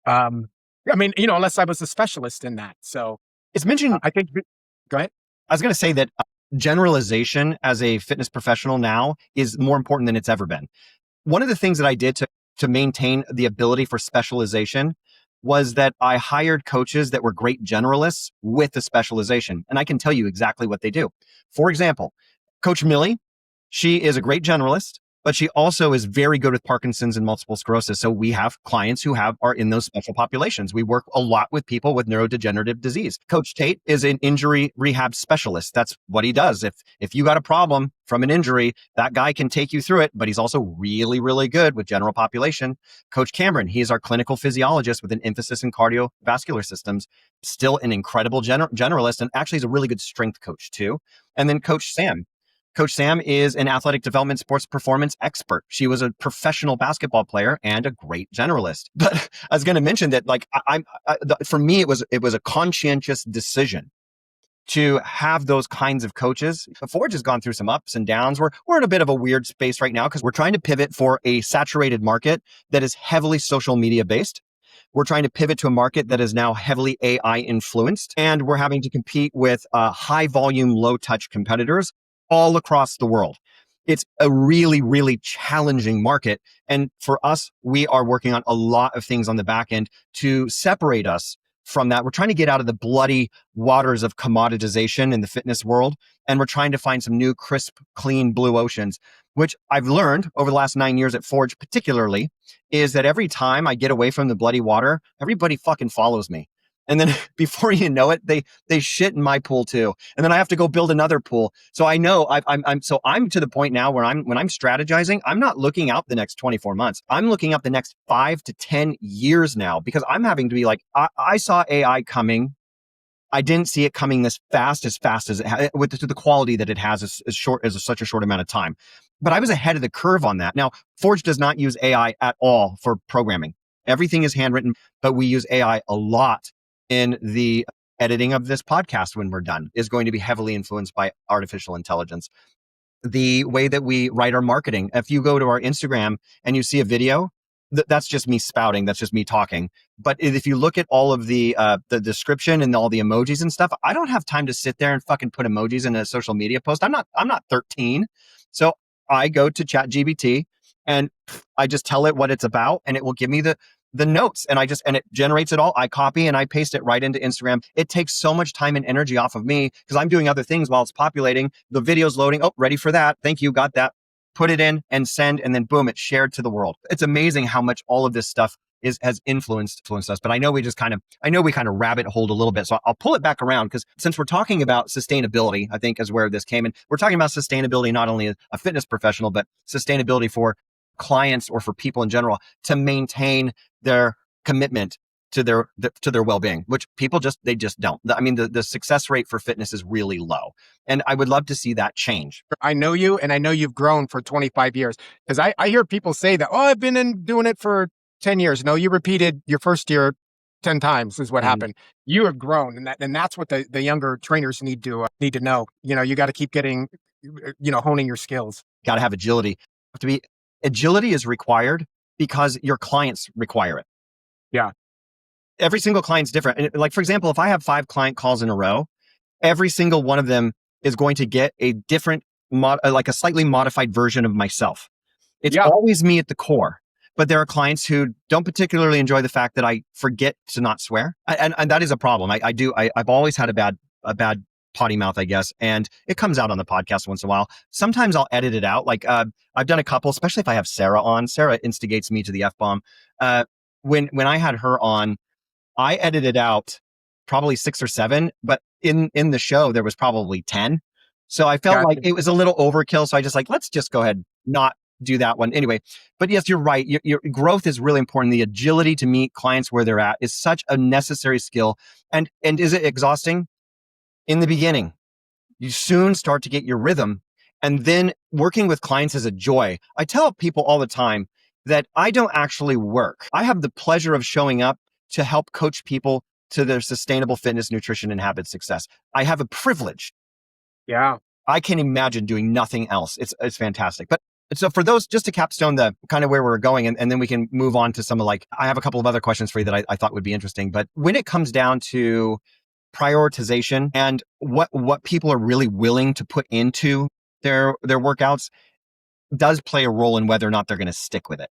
I mean? Unless I was a specialist in that. So it's mentioned, I think, go ahead. I was going to say that generalization as a fitness professional now is more important than it's ever been. One of the things that I did to maintain the ability for specialization was that I hired coaches that were great generalists with the specialization. And I can tell you exactly what they do. For example, Coach Millie, she is a great generalist, but she also is very good with Parkinson's and multiple sclerosis. So we have clients who are in those special populations. We work a lot with people with neurodegenerative disease. Coach Tate is an injury rehab specialist. That's what he does. If you got a problem from an injury, that guy can take you through it, but he's also really, really good with general population. Coach Cameron, he is our clinical physiologist with an emphasis in cardiovascular systems, still an incredible generalist, and actually is a really good strength coach too. And then Coach Sam. Coach Sam is an athletic development sports performance expert. She was a professional basketball player and a great generalist. But I was going to mention that, like, for me, it was a conscientious decision to have those kinds of coaches. Forge has gone through some ups and downs. We're in a bit of a weird space right now because we're trying to pivot for a saturated market that is heavily social media based. We're trying to pivot to a market that is now heavily AI influenced, and we're having to compete with high volume, low touch competitors all across the world. It's a really, really challenging market. And for us, we are working on a lot of things on the back end to separate us from that. We're trying to get out of the bloody waters of commoditization in the fitness world. And we're trying to find some new, crisp, clean blue oceans, which I've learned over the last 9 years at Forge particularly, is that every time I get away from the bloody water, everybody fucking follows me. And then before you know it, they shit in my pool too. And then I have to go build another pool. So I know I'm to the point now where when I'm strategizing, I'm not looking out the next 24 months. I'm looking up the next 5 to 10 years now, because I'm having to be like, I saw AI coming. I didn't see it coming as fast as it with the quality that it has as such a short amount of time. But I was ahead of the curve on that. Now, Forge does not use AI at all for programming. Everything is handwritten, but we use AI a lot in the editing of this podcast. When we're done, is going to be heavily influenced by artificial intelligence. The way that we write our marketing, if you go to our Instagram and you see a video, that's just me spouting, that's just me talking. But if you look at all of the description and all the emojis and stuff, I don't have time to sit there and fucking put emojis in a social media post. I'm not 13. So I go to ChatGPT and I just tell it what it's about, and it will give me the notes, and it generates it all. I copy and I paste it right into Instagram. It takes so much time and energy off of me because I'm doing other things while it's populating. The video's loading. Oh, ready for that. Thank you. Got that. Put it in and send, and then boom, it's shared to the world. It's amazing how much all of this stuff has influenced us. But I know we kind of rabbit holed a little bit. So I'll pull it back around, because since we're talking about sustainability, I think is where this came in. We're talking about sustainability, not only as a fitness professional, but sustainability for clients or for people in general to maintain their commitment to their well-being, which people just don't. I mean, the success rate for fitness is really low. And I would love to see that change. I know you, and I know you've grown for 25 years, because I hear people say that, oh, I've been doing it for 10 years. No, you repeated your first year 10 times is what happened. You have grown, and that's what the younger trainers need to know. You got to keep getting, honing your skills. Got to have agility. Agility is required because your clients require it. Yeah. Every single client's different. And like, for example, if I have 5 client calls in a row, every single one of them is going to get a different, like a slightly modified version of myself. It's always me at the core. But there are clients who don't particularly enjoy the fact that I forget to not swear. And that is a problem. I've always had a bad potty mouth, I guess. And it comes out on the podcast once in a while. Sometimes I'll edit it out. Like, I've done a couple, especially if I have Sarah on. Sarah instigates me to the F-bomb. When I had her on, I edited out probably 6 or 7, but in the show, there was probably 10. So I felt like it was a little overkill. So I just let's just go ahead, not do that one. Anyway, but yes, you're right. Your growth is really important. The agility to meet clients where they're at is such a necessary skill. And is it exhausting? In the beginning, you soon start to get your rhythm. And then working with clients is a joy. I tell people all the time that I don't actually work. I have the pleasure of showing up to help coach people to their sustainable fitness, nutrition, and habit success. I have a privilege. Yeah. I can imagine doing nothing else. It's fantastic. But so for those, just to capstone the kind of where we're going, and then we can move on to some of I have a couple of other questions for you that I thought would be interesting. But when it comes down to prioritization and what people are really willing to put into their workouts does play a role in whether or not they're going to stick with it.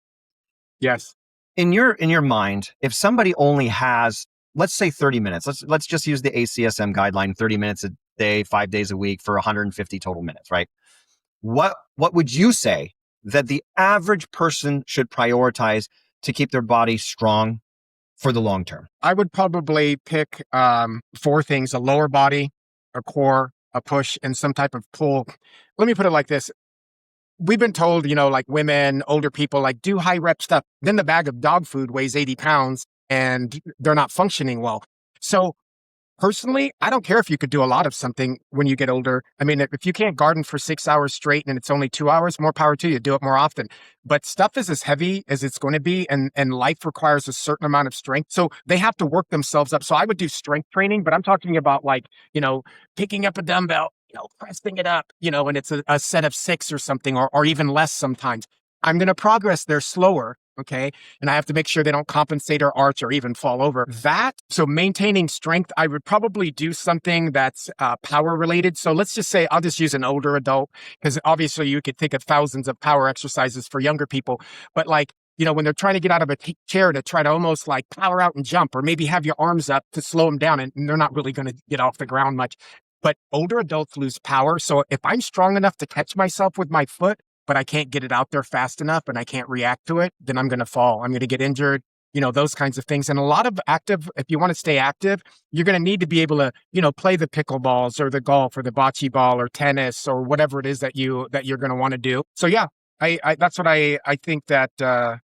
Yes. In your mind, if somebody only has, let's say 30 minutes, let's just use the ACSM guideline, 30 minutes a day, 5 days a week for 150 total minutes, right? What would you say that the average person should prioritize to keep their body strong for the long term? I would probably pick 4 things: a lower body, a core, a push, and some type of pull. Let me put it like this. We've been told, like women, older people, do high rep stuff. Then the bag of dog food weighs 80 pounds and they're not functioning well. So personally, I don't care if you could do a lot of something when you get older. I mean, if you can't garden for 6 hours straight and it's only 2 hours, more power to you. Do it more often. But stuff is as heavy as it's going to be, and life requires a certain amount of strength. So they have to work themselves up. So I would do strength training, but I'm talking about picking up a dumbbell, pressing it up, and it's a set of 6 or something, or even less sometimes. I'm going to progress there slower. Okay. And I have to make sure they don't compensate or arch or even fall over. So maintaining strength, I would probably do something that's power related. So let's just say I'll just use an older adult, because obviously you could think of thousands of power exercises for younger people. But when they're trying to get out of a chair to try to almost power out and jump, or maybe have your arms up to slow them down, and they're not really going to get off the ground much. But older adults lose power. So if I'm strong enough to catch myself with my foot, but I can't get it out there fast enough and I can't react to it, then I'm going to fall. I'm going to get injured, those kinds of things. And a lot of if you want to stay active, you're going to need to be able to, play the pickleballs or the golf or the bocce ball or tennis or whatever it is that you're going to want to do. So yeah, I that's what I think that, I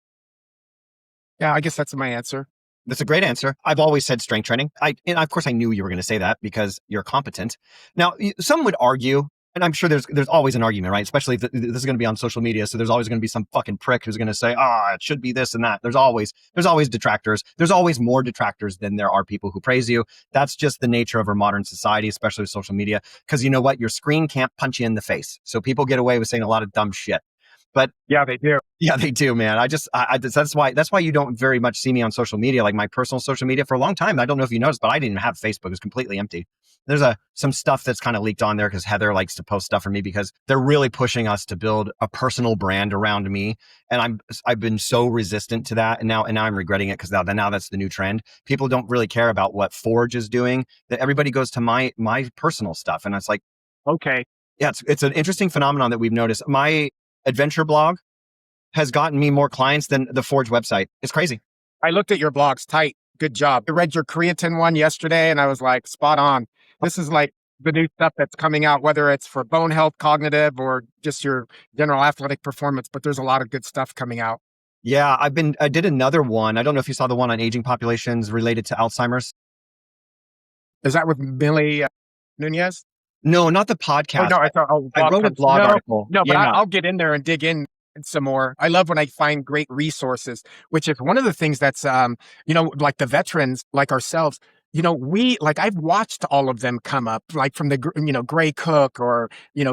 guess that's my answer. That's a great answer. I've always said strength training. And of course I knew you were going to say that because you're competent. Now, some would argue, and I'm sure there's always an argument, right? Especially if this is going to be on social media. So there's always going to be some fucking prick who's going to say, it should be this and that. There's always detractors. There's always more detractors than there are people who praise you. That's just the nature of our modern society, especially with social media. Because you know what? Your screen can't punch you in the face. So people get away with saying a lot of dumb shit. But yeah, they do. Yeah, they do, man. That's why you don't very much see me on social media, like my personal social media. For a long time, I don't know if you noticed, but I didn't even have Facebook. It was completely empty. There's some stuff that's kind of leaked on there because Heather likes to post stuff for me because they're really pushing us to build a personal brand around me. And I've been so resistant to that. And now I'm regretting it because now that's the new trend. People don't really care about what Forge is doing. That everybody goes to my personal stuff. And it's like, okay. Yeah, it's an interesting phenomenon that we've noticed. My adventure blog has gotten me more clients than the Forge website. It's crazy. I looked at your blogs, tight. Good job. I read your creatine one yesterday and I was like, spot on. This is like the new stuff that's coming out, whether it's for bone health, cognitive, or just your general athletic performance, but there's a lot of good stuff coming out. Yeah, I did another one. I don't know if you saw the one on aging populations related to Alzheimer's. Is that with Millie Nunez? No, not the Oh podcast. no, I thought I blog wrote a post. blog No, article. no, but Yeah. I'll get in there and dig in some more. I love when I find great resources, which is one of the things that's like the veterans like ourselves. We like I've watched all of them come up, like from the Gray Cook or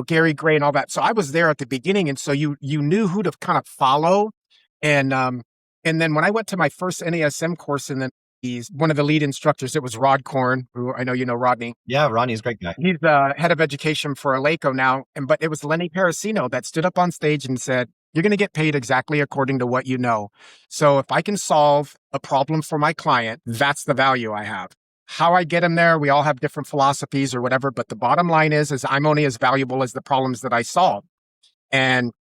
Gary Gray and all that. So I was there at the beginning, and so you knew who to kind of follow, and then when I went to my first NASM course, and then he's one of the lead instructors. It was Rod Korn, who I know you know Rodney. Yeah, Ronnie's a great guy. He's the head of education for Aleco now. But it was Lenny Parasino that stood up on stage and said, you're going to get paid exactly according to what you know. So if I can solve a problem for my client, that's the value I have. How I get them there, we all have different philosophies or whatever. But the bottom line is I'm only as valuable as the problems that I solve. And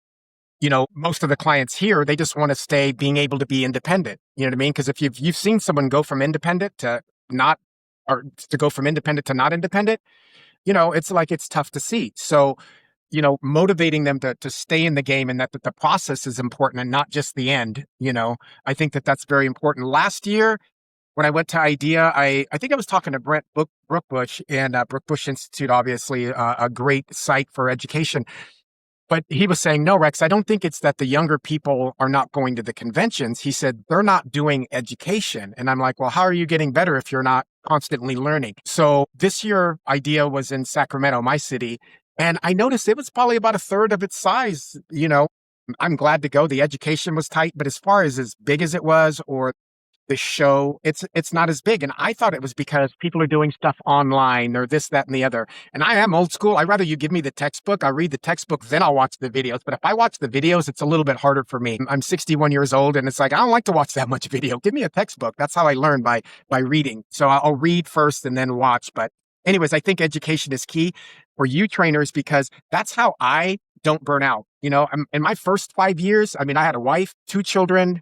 most of the clients here, they just want to stay being able to be independent. You know what I mean? Because if you've seen someone go from independent to not, or to go from independent to not independent, it's like it's tough to see. So, motivating them to stay in the game and that the process is important and not just the end. I think that's very important. Last year, when I went to IDEA, I think I was talking to Brent Brookbush and Brookbush Institute, obviously a great site for education. But he was saying, no, Rex, I don't think it's that the younger people are not going to the conventions. He said, they're not doing education. And I'm like, well, how are you getting better if you're not constantly learning? So this year, IDEA was in Sacramento, my city. And I noticed it was probably about a third of its size. I'm glad to go. The education was tight, but as far as big as it was, or the show, it's not as big. And I thought it was because people are doing stuff online or this, that, and the other. And I am old school. I'd rather you give me the textbook. I read the textbook, then I'll watch the videos. But if I watch the videos, it's a little bit harder for me. I'm 61 years old, and it's like, I don't like to watch that much video. Give me a textbook. That's how I learn, by reading. So I'll read first and then watch. But anyways, I think education is key for you trainers, because that's how I don't burn out. In my first 5 years, I mean, I had a wife, 2 children,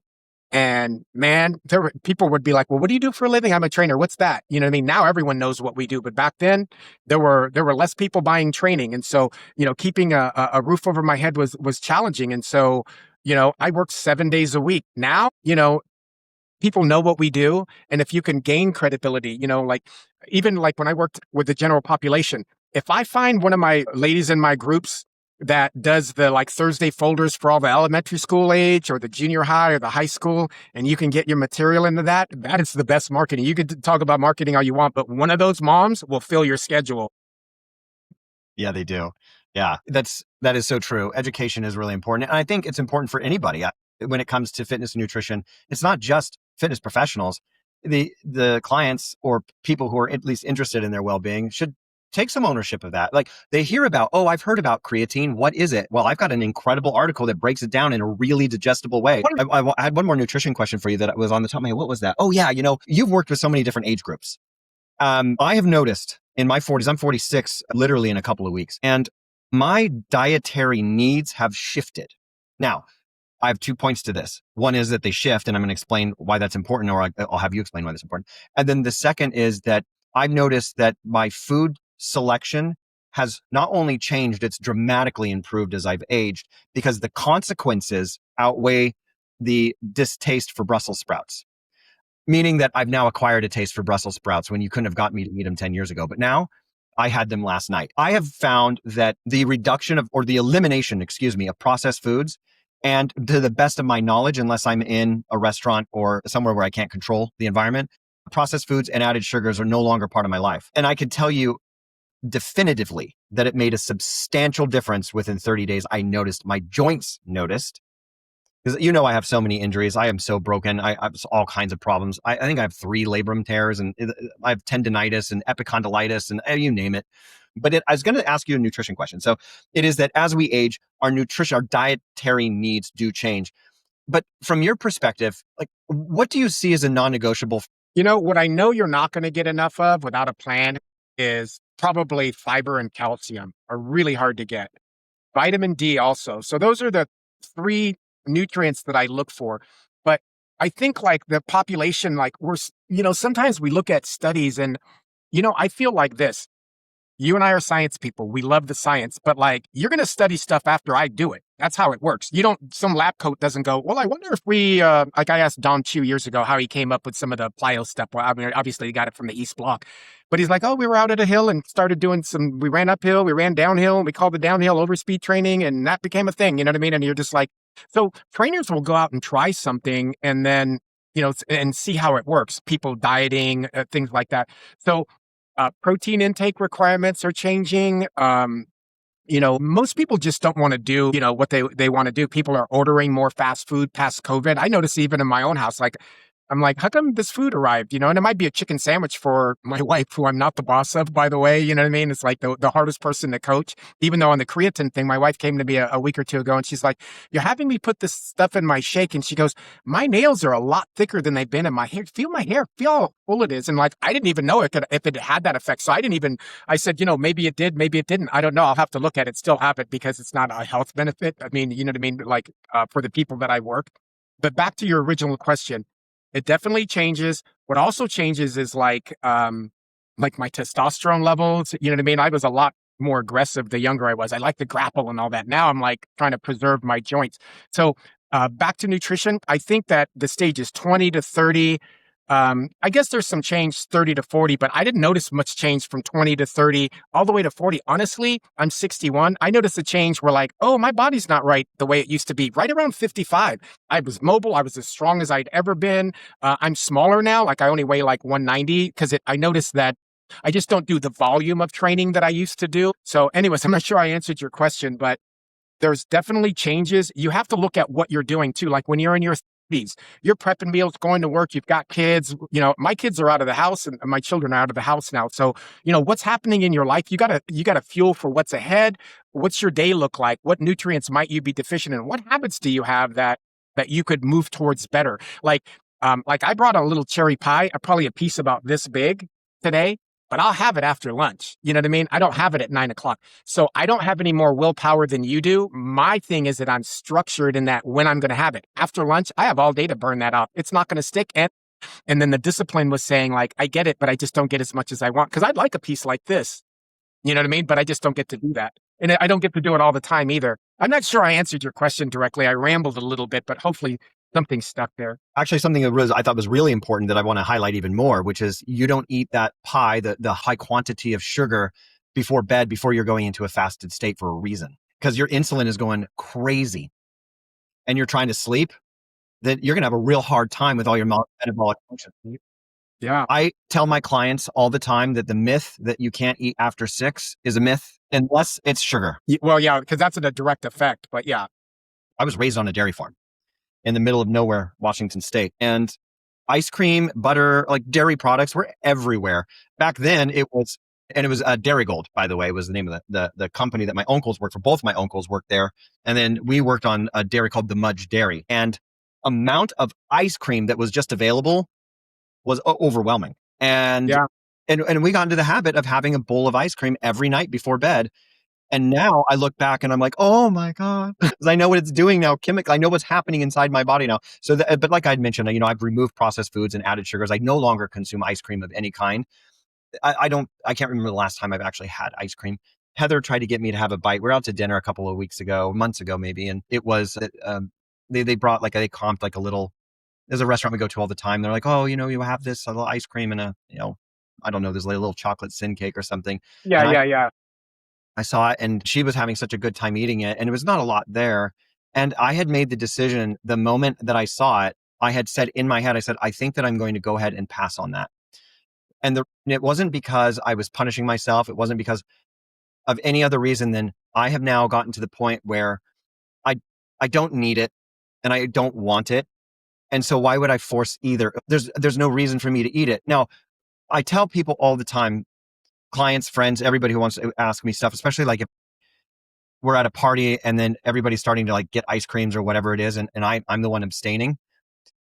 and man, people would be like, well, what do you do for a living? I'm a trainer. What's that? You know what I mean? Now everyone knows what we do. But back then there were less people buying training. And so, keeping a roof over my head was challenging. And so, I worked 7 days a week. Now, people know what we do. And if you can gain credibility, like even like when I worked with the general population, if I find one of my ladies in my groups that does the like Thursday folders for all the elementary school age or the junior high or the high school, and you can get your material into that is the best marketing. You can talk about marketing all you want, but one of those moms will fill your schedule. Yeah, they do. Yeah, that is so true. Education is really important. And I think it's important for anybody when it comes to fitness and nutrition. It's not just fitness professionals. The clients or people who are at least interested in their well-being should take some ownership of that. Like they hear about, oh, I've heard about creatine. What is it? Well, I've got an incredible article that breaks it down in a really digestible way. I had one more nutrition question for you that was on the top of my head. What was that? Oh yeah, you've worked with so many different age groups. I have noticed in my 40s, I'm 46, literally in a couple of weeks, and my dietary needs have shifted. Now, I have 2 points to this. One is that they shift, and I'm going to explain why that's important, or I'll have you explain why that's important. And then the second is that I've noticed that my food selection has not only changed, it's dramatically improved as I've aged, because the consequences outweigh the distaste for Brussels sprouts. Meaning that I've now acquired a taste for Brussels sprouts when you couldn't have gotten me to eat them 10 years ago. But now I had them last night. I have found that the elimination, of processed foods, and to the best of my knowledge, unless I'm in a restaurant or somewhere where I can't control the environment, processed foods and added sugars are no longer part of my life. And I can tell you definitively that it made a substantial difference within 30 days. I noticed, my joints noticed, because I have so many injuries. I am so broken. I have all kinds of problems. I think I have 3 labrum tears, and I have tendonitis and epicondylitis and you name it. But I was going to ask you a nutrition question. So it is that as we age, our dietary needs do change. But from your perspective, like, what do you see as a non-negotiable? What I know you're not going to get enough of without a plan is probably fiber and calcium are really hard to get. Vitamin D also. So those are the 3 nutrients that I look for. But I think like the population, like sometimes we look at studies and, I feel like this. You and I are science people. We love the science, but like you're going to study stuff after I do it. That's how it works. You don't, some lab coat doesn't go, well, I wonder if like I asked Don Chu years ago how he came up with some of the plyo stuff. Well, I mean, obviously he got it from the East Block, but he's like, oh, we were out at a hill and started doing we ran uphill, we ran downhill, and we called the downhill overspeed training. And that became a thing. You know what I mean? And you're just like, so trainers will go out and try something and then, and see how it works. People dieting, things like that. So protein intake requirements are changing. Most people just don't want to do, what they want to do. People are ordering more fast food past COVID. I notice even in my own house, like, I'm like, how come this food arrived? And it might be a chicken sandwich for my wife, who I'm not the boss of, by the way. You know what I mean? It's like the hardest person to coach. Even though on the creatine thing, my wife came to me a week or two ago and she's like, you're having me put this stuff in my shake. And she goes, my nails are a lot thicker than they've been in my hair. Feel my hair, feel how full it is. And like, I didn't even know if it had that effect. So I said, maybe it did, maybe it didn't. I don't know. I'll have to look at it, still have it because it's not a health benefit. I mean, you know what I mean? Like for the people that I work. But back to your original question. It definitely changes. What also changes is like my testosterone levels. You know what I mean? I was a lot more aggressive the younger I was. I like to grapple and all that. Now I'm like trying to preserve my joints. So back to nutrition. I think that the stage is 20 to 30. I guess there's some change 30 to 40, but I didn't notice much change from 20 to 30 all the way to 40. Honestly, I'm 61. I noticed a change where like, oh, my body's not right the way it used to be. Right around 55, I was mobile. I was as strong as I'd ever been. I'm smaller now. Like I only weigh like 190 because I noticed that I just don't do the volume of training that I used to do. So anyways, I'm not sure I answered your question, but there's definitely changes. You have to look at what you're doing too. Like when you're in your 30s, you're prepping meals, going to work, you've got kids, my kids are out of the house and my children are out of the house now. So, what's happening in your life, you gotta fuel for what's ahead. What's your day look like? What nutrients might you be deficient in? What habits do you have that you could move towards better? Like I brought a little cherry pie, probably a piece about this big today, but I'll have it after lunch. You know what I mean? I don't have it at 9 o'clock. So I don't have any more willpower than you do. My thing is that I'm structured in that when I'm going to have it. After lunch, I have all day to burn that off. It's not going to stick. And then the discipline was saying like, I get it, but I just don't get as much as I want. Cause I'd like a piece like this. You know what I mean? But I just don't get to do that. And I don't get to do it all the time either. I'm not sure I answered your question directly. I rambled a little bit, but hopefully something stuck there. Actually, something I thought was really important that I want to highlight even more, which is you don't eat that pie, the high quantity of sugar before bed, before you're going into a fasted state for a reason. Because your insulin is going crazy and you're trying to sleep, then you're going to have a real hard time with all your metabolic function. Yeah. I tell my clients all the time that the myth that you can't eat after 6 is a myth unless it's sugar. Well, yeah, because that's a direct effect, but yeah. I was raised on a dairy farm in the middle of nowhere, Washington State. And ice cream, butter, like dairy products were everywhere. Back then it was Dairy Gold, by the way, was the name of the company that my uncles worked for. Both my uncles worked there. And then we worked on a dairy called the Mudge Dairy. And amount of ice cream that was just available was overwhelming. And, yeah. and we got into the habit of having a bowl of ice cream every night before bed. And now I look back and I'm like, oh my God, because I know what it's doing now chemically. I know what's happening inside my body now. So, but like I'd mentioned, I've removed processed foods and added sugars. I no longer consume ice cream of any kind. I can't remember the last time I've actually had ice cream. Heather tried to get me to have a bite. We were out to dinner a couple of months ago maybe. And it was, they brought they comped like a little, there's a restaurant we go to all the time. They're like, oh, you have this a little ice cream and I don't know, there's like a little chocolate sin cake or something. Yeah. I saw it and she was having such a good time eating it and it was not a lot there. And I had made the decision the moment that I saw it, I had said in my head, I said, I think that I'm going to go ahead and pass on that. And it wasn't because I was punishing myself. It wasn't because of any other reason than I have now gotten to the point where I don't need it and I don't want it. And so why would I force either? There's no reason for me to eat it. Now, I tell people all the time, clients, friends, everybody who wants to ask me stuff, especially like if we're at a party and then everybody's starting to get ice creams or whatever it is. And I'm the one abstaining.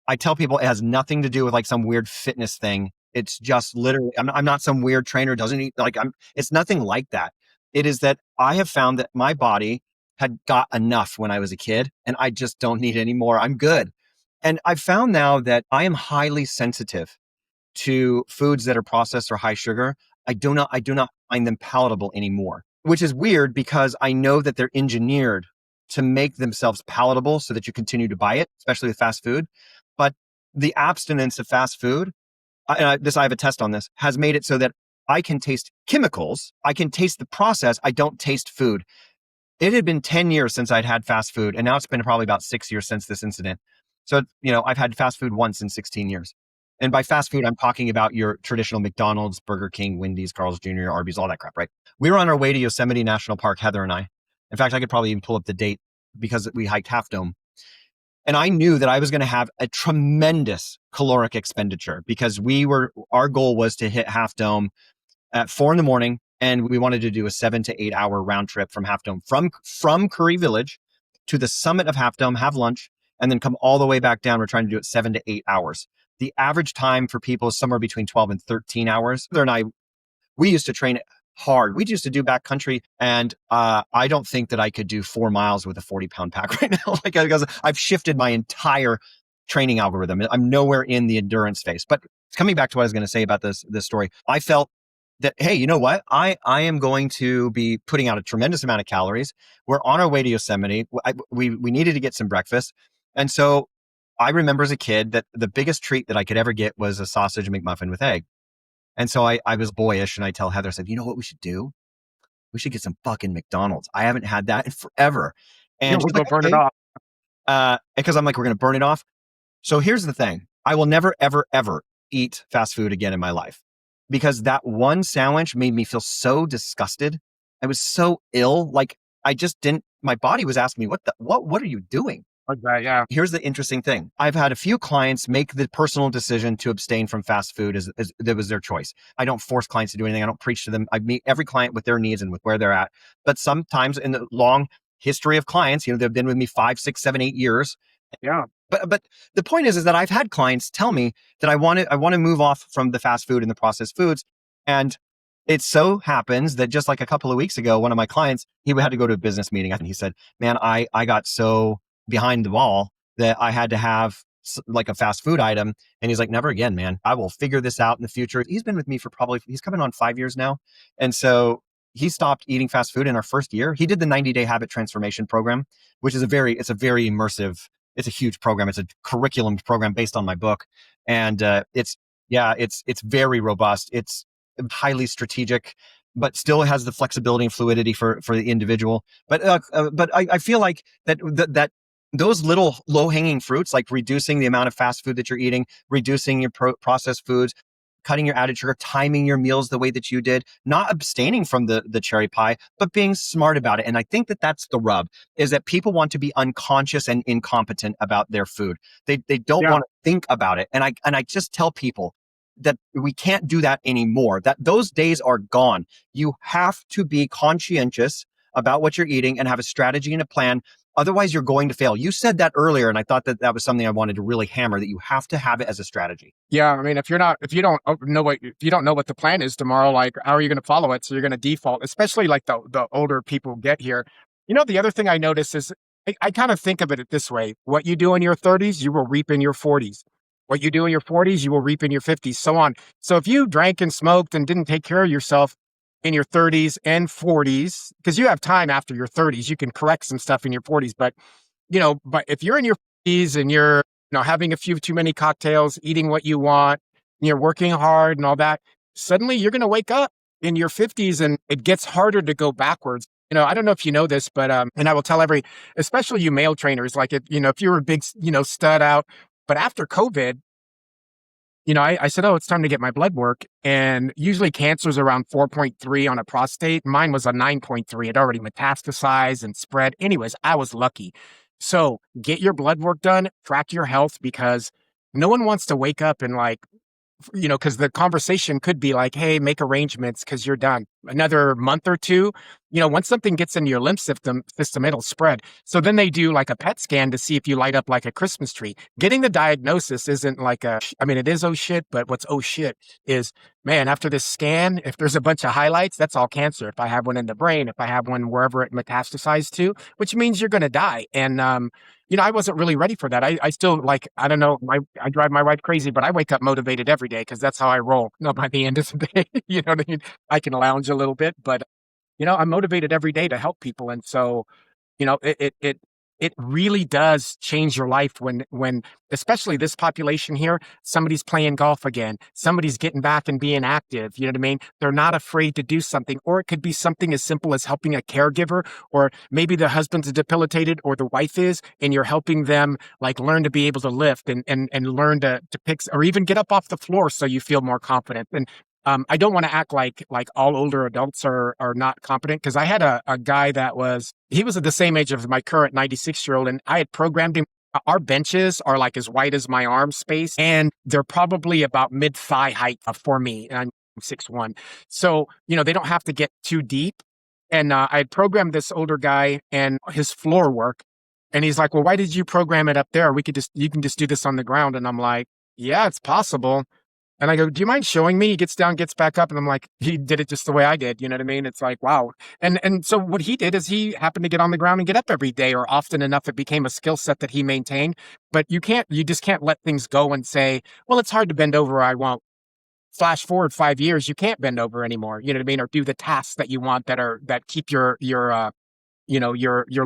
I tell people it has nothing to do with some weird fitness thing. It's just literally, I'm not some weird trainer doesn't eat it's nothing like that. It is that I have found that my body had got enough when I was a kid and I just don't need any more. I'm good. And I've found now that I am highly sensitive to foods that are processed or high sugar. I do not find them palatable anymore, which is weird because I know that they're engineered to make themselves palatable so that you continue to buy it, especially with fast food. But the abstinence of fast food, I have a test on this, has made it so that I can taste chemicals. I can taste the process. I don't taste food. It had been 10 years since I'd had fast food, and now it's been probably about 6 years since this incident. So, I've had fast food once in 16 years. And by fast food, I'm talking about your traditional McDonald's, Burger King, Wendy's, Carl's Jr., Arby's, all that crap, right? We were on our way to Yosemite National Park, Heather and I. In fact, I could probably even pull up the date because we hiked Half Dome. And I knew that I was going to have a tremendous caloric expenditure because our goal was to hit Half Dome at 4 a.m. and we wanted to do a 7 to 8 hour round trip from Half Dome from Curry Village to the summit of Half Dome, have lunch, and then come all the way back down. We're trying to do it 7 to 8 hours. The average time for people is somewhere between 12 and 13 hours. Heather and I, we used to train hard. We used to do backcountry, and I don't think that I could do 4 miles with a 40-pound pack right now. Because I've shifted my entire training algorithm. I'm nowhere in the endurance phase. But coming back to what I was going to say about this story, I felt that, hey, you know what? I am going to be putting out a tremendous amount of calories. We're on our way to Yosemite. We needed to get some breakfast. And so I remember as a kid that the biggest treat that I could ever get was a sausage McMuffin with egg. And so I was boyish, and I tell Heather, I said, you know what we should do? We should get some fucking McDonald's. I haven't had that in forever. And We'll she's go like, burn it okay. off. Because I'm like, we're going to burn it off. So here's the thing. I will never, ever, ever eat fast food again in my life because that one sandwich made me feel so disgusted. I was so ill. Like I just didn't, my body was asking me, what are you doing? Okay, yeah. Here's the interesting thing. I've had a few clients make the personal decision to abstain from fast food as that was their choice. I don't force clients to do anything. I don't preach to them. I meet every client with their needs and with where they're at. But sometimes in the long history of clients, they've been with me 5, 6, 7, 8 years. Yeah. But the point is that I've had clients tell me that I want to move off from the fast food and the processed foods. And it so happens that just like a couple of weeks ago, one of my clients, he had to go to a business meeting, and he said, man, I got so behind the ball that I had to have like a fast food item. And he's like, never again, man. I will figure this out in the future. He's been with me for he's coming on 5 years now. And so he stopped eating fast food in our first year. He did the 90-day habit transformation program, which is it's a very immersive, it's a huge program. It's a curriculum program based on my book. And it's very robust. It's highly strategic, but still has the flexibility and fluidity for the individual. But I feel like that those little low-hanging fruits, like reducing the amount of fast food that you're eating, reducing your processed foods, cutting your added sugar, timing your meals the way that you did, not abstaining from the cherry pie, but being smart about it. And I think that that's the rub, is that people want to be unconscious and incompetent about their food. They don't want to think about it. And I just tell people that we can't do that anymore, that those days are gone. You have to be conscientious about what you're eating and have a strategy and a plan. Otherwise, you're going to fail. You said that earlier, and I thought that was something I wanted to really hammer, that you have to have it as a strategy. Yeah, I mean, if you don't know what the plan is tomorrow, like how are you going to follow it? So you're going to default, especially like the older people get here. The other thing I notice is I kind of think of it this way: what you do in your 30s, you will reap in your 40s. What you do in your 40s, you will reap in your 50s, so on. So if you drank and smoked and didn't take care of yourself in your 30s and 40s, because you have time after your 30s, you can correct some stuff in your 40s. But if you're in your 40s and you're having a few too many cocktails, eating what you want, and you're working hard and all that, suddenly you're going to wake up in your 50s and it gets harder to go backwards. I don't know if you know this, but and I will tell especially you male trainers, like if you're a big stud out, but after COVID, I said, oh, it's time to get my blood work. And usually cancer's around 4.3 on a prostate. Mine was a 9.3. It already metastasized and spread. Anyways, I was lucky. So get your blood work done, track your health, because no one wants to wake up and because the conversation could be like, hey, make arrangements because you're done. another month or two, once something gets into your lymph system, it'll spread. So then they do like a PET scan to see if you light up like a Christmas tree. Getting the diagnosis isn't like it is oh shit, but what's oh shit is, man, after this scan, if there's a bunch of highlights, that's all cancer. If I have one in the brain, if I have one wherever it metastasized to, which means you're going to die. And, I wasn't really ready for that. I still I don't know, I drive my wife crazy, but I wake up motivated every day because that's how I roll. No, by the end of the day, you know what I mean? I can lounge a little bit, but I'm motivated every day to help people. And so, it really does change your life when, especially this population here, somebody's playing golf again, somebody's getting back and being active. You know what I mean? They're not afraid to do something, or it could be something as simple as helping a caregiver, or maybe the husband's debilitated or the wife is, and you're helping them learn to be able to lift and learn to pick, or even get up off the floor so you feel more confident. And I don't want to act like all older adults are not competent, because I had a guy he was at the same age of my current 96-year-old, and I had programmed him. Our benches are as wide as my arm space, and they're probably about mid-thigh height for me, and I'm 6'1". So, they don't have to get too deep. And I had programmed this older guy and his floor work, and he's like, well, why did you program it up there? You can just do this on the ground. And I'm like, yeah, it's possible. And I go, do you mind showing me? He gets down, gets back up. And I'm like, he did it just the way I did. You know what I mean? It's like, wow. And so what he did is he happened to get on the ground and get up every day, or often enough, it became a skill set that he maintained. But you just can't let things go and say, well, it's hard to bend over. I won't. Flash forward 5 years, you can't bend over anymore. You know what I mean? Or do the tasks that you want that keep your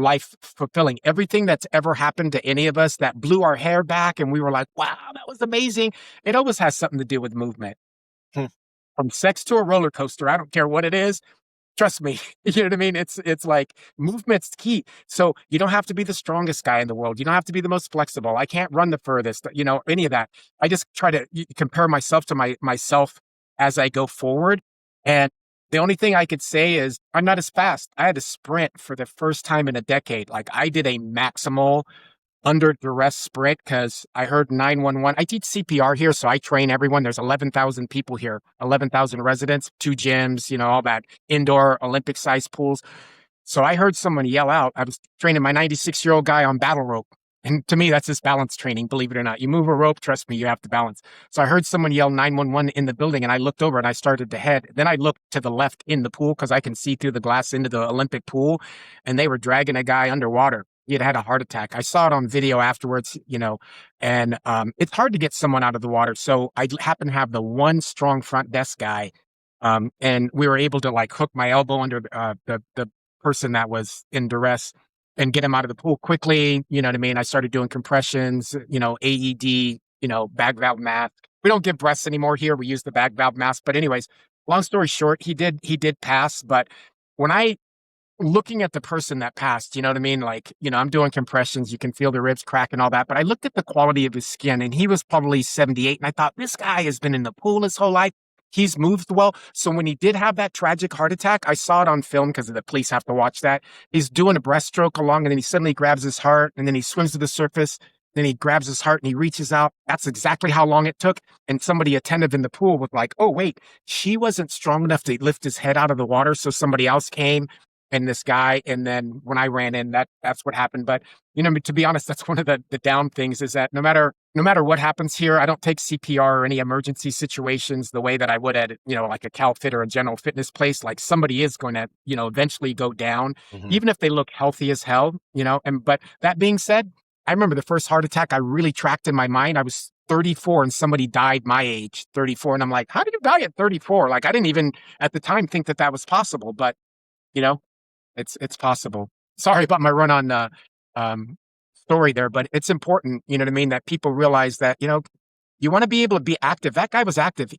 life fulfilling. Everything that's ever happened to any of us that blew our hair back and we were like, wow, that was amazing. It always has something to do with movement. From sex to a roller coaster, I don't care what it is. Trust me. You know what I mean? It's like movement's key. So you don't have to be the strongest guy in the world. You don't have to be the most flexible. I can't run the furthest, any of that. I just try to compare myself to myself as I go forward. And the only thing I could say is I'm not as fast. I had to sprint for the first time in a decade. I did a maximal under duress sprint because I heard 911. I teach CPR here, so I train everyone. There's 11,000 people here, 11,000 residents, 2 gyms, all that, indoor Olympic-sized pools. So I heard someone yell out. I was training my 96-year-old guy on battle rope. And to me, that's just balance training, believe it or not. You move a rope, trust me, you have to balance. So I heard someone yell 911 in the building, and I looked over and I started to head. Then I looked to the left in the pool because I can see through the glass into the Olympic pool, and they were dragging a guy underwater. He had a heart attack. I saw it on video afterwards, and it's hard to get someone out of the water. So I happen to have the one strong front desk guy, and we were able to hook my elbow under the person that was in duress and get him out of the pool quickly. You know what I mean? I started doing compressions, AED, bag valve mask. We don't give breaths anymore here. We use the bag valve mask. But anyways, long story short, he did pass. But when looking at the person that passed, you know what I mean? I'm doing compressions. You can feel the ribs crack and all that. But I looked at the quality of his skin, and he was probably 78. And I thought, this guy has been in the pool his whole life. He's moved well. So when he did have that tragic heart attack, I saw it on film because the police have to watch that. He's doing a breaststroke along, and then he suddenly grabs his heart, and then he swims to the surface. Then he grabs his heart and he reaches out. That's exactly how long it took. And somebody attentive in the pool was like, oh, wait, she wasn't strong enough to lift his head out of the water. So somebody else came, and this guy. And then when I ran in, that's what happened. But, to be honest, that's one of the down things is that no matter what happens here, I don't take CPR or any emergency situations the way that I would at, like a CalFit or a general fitness place. Somebody is going to, eventually go down, even if they look healthy as hell, but that being said, I remember the first heart attack I really tracked in my mind. I was 34 and somebody died my age, 34. And I'm like, how do you die at 34? I didn't even at the time think that was possible, but it's possible. Sorry about my run on story there, but it's important, you know what I mean, that people realize that, you want to be able to be active. That guy was active.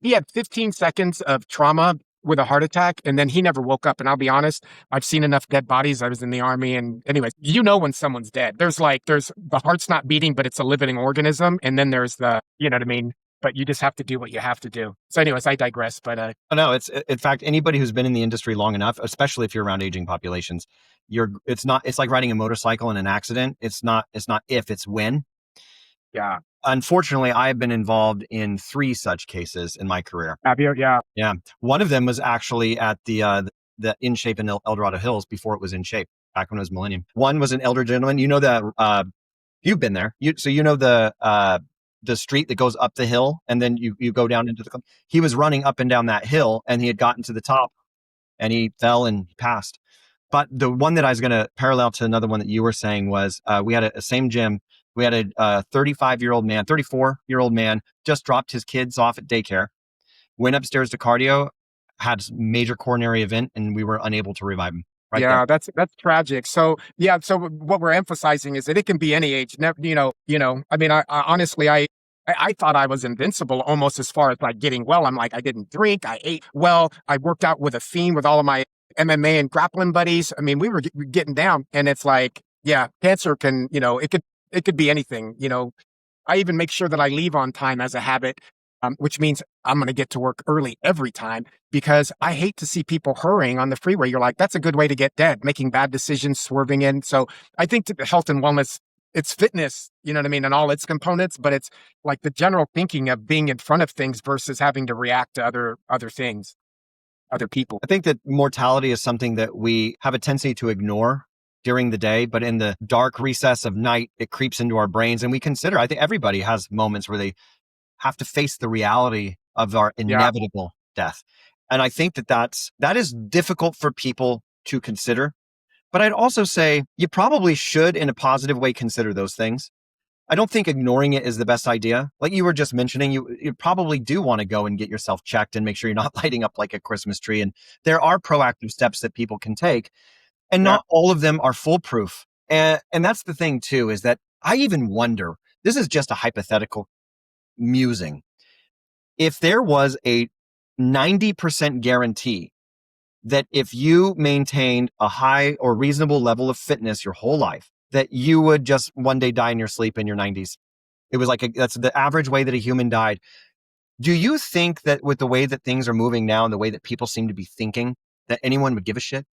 He had 15 seconds of trauma with a heart attack, and then he never woke up. And I'll be honest, I've seen enough dead bodies. I was in the Army, and anyways, when someone's dead, there's the heart's not beating, but it's a living organism. And then there's you know what I mean? But you just have to do what you have to do. So anyways, I digress, but Oh, no, it's in fact, anybody who's been in the industry long enough, especially if you're around aging populations, it's like riding a motorcycle in an accident. It's not if, it's when. yeah. Unfortunately, I have been involved in 3 such cases in my career. Have you? Yeah. Yeah. One of them was actually at the In Shape in El Dorado Hills before it was In Shape, back when it was Millennium. One was an elder gentleman. You know you've been there. So you know the street that goes up the hill and then you go down into the club. He was running up and down that hill and he had gotten to the top and he fell and passed. But the one that I was going to parallel to another one that you were saying was we had a same gym. We had a 35-year-old man, 34-year-old man, just dropped his kids off at daycare, went upstairs to cardio, had a major coronary event, and we were unable to revive him right there. Yeah, that's tragic. So yeah, so what we're emphasizing is that it can be any age. Never, I mean, I honestly, I thought I was invincible almost as far as like getting well. I'm like, I didn't drink, I ate well, I worked out with a fiend with all of my MMA and grappling buddies. I mean, we were getting down, and it's like, yeah, cancer can, it could be anything. I even make sure that I leave on time as a habit, which means I'm going to get to work early every time because I hate to see people hurrying on the freeway. You're like, that's a good way to get dead, making bad decisions, swerving in. So I think that the health and wellness, it's fitness, you know what I mean, and all its components, but it's like the general thinking of being in front of things versus having to react to other things, other people. I think that mortality is something that we have a tendency to ignore during the day, but in the dark recess of night, it creeps into our brains. And we consider, I think everybody has moments where they have to face the reality of our inevitable death. And I think that is difficult for people to consider. But I'd also say you probably should, in a positive way, consider those things. I don't think ignoring it is the best idea. Like you were just mentioning, you probably do want to go and get yourself checked and make sure you're not lighting up like a Christmas tree. And there are proactive steps that people can take. And not all of them are foolproof. And that's the thing too, is that I even wonder, this is just a hypothetical musing. If there was a 90% guarantee that if you maintained a high or reasonable level of fitness your whole life, that you would just one day die in your sleep in your 90s. It was like, that's the average way that a human died. Do you think that with the way that things are moving now and the way that people seem to be thinking, that anyone would give a shit?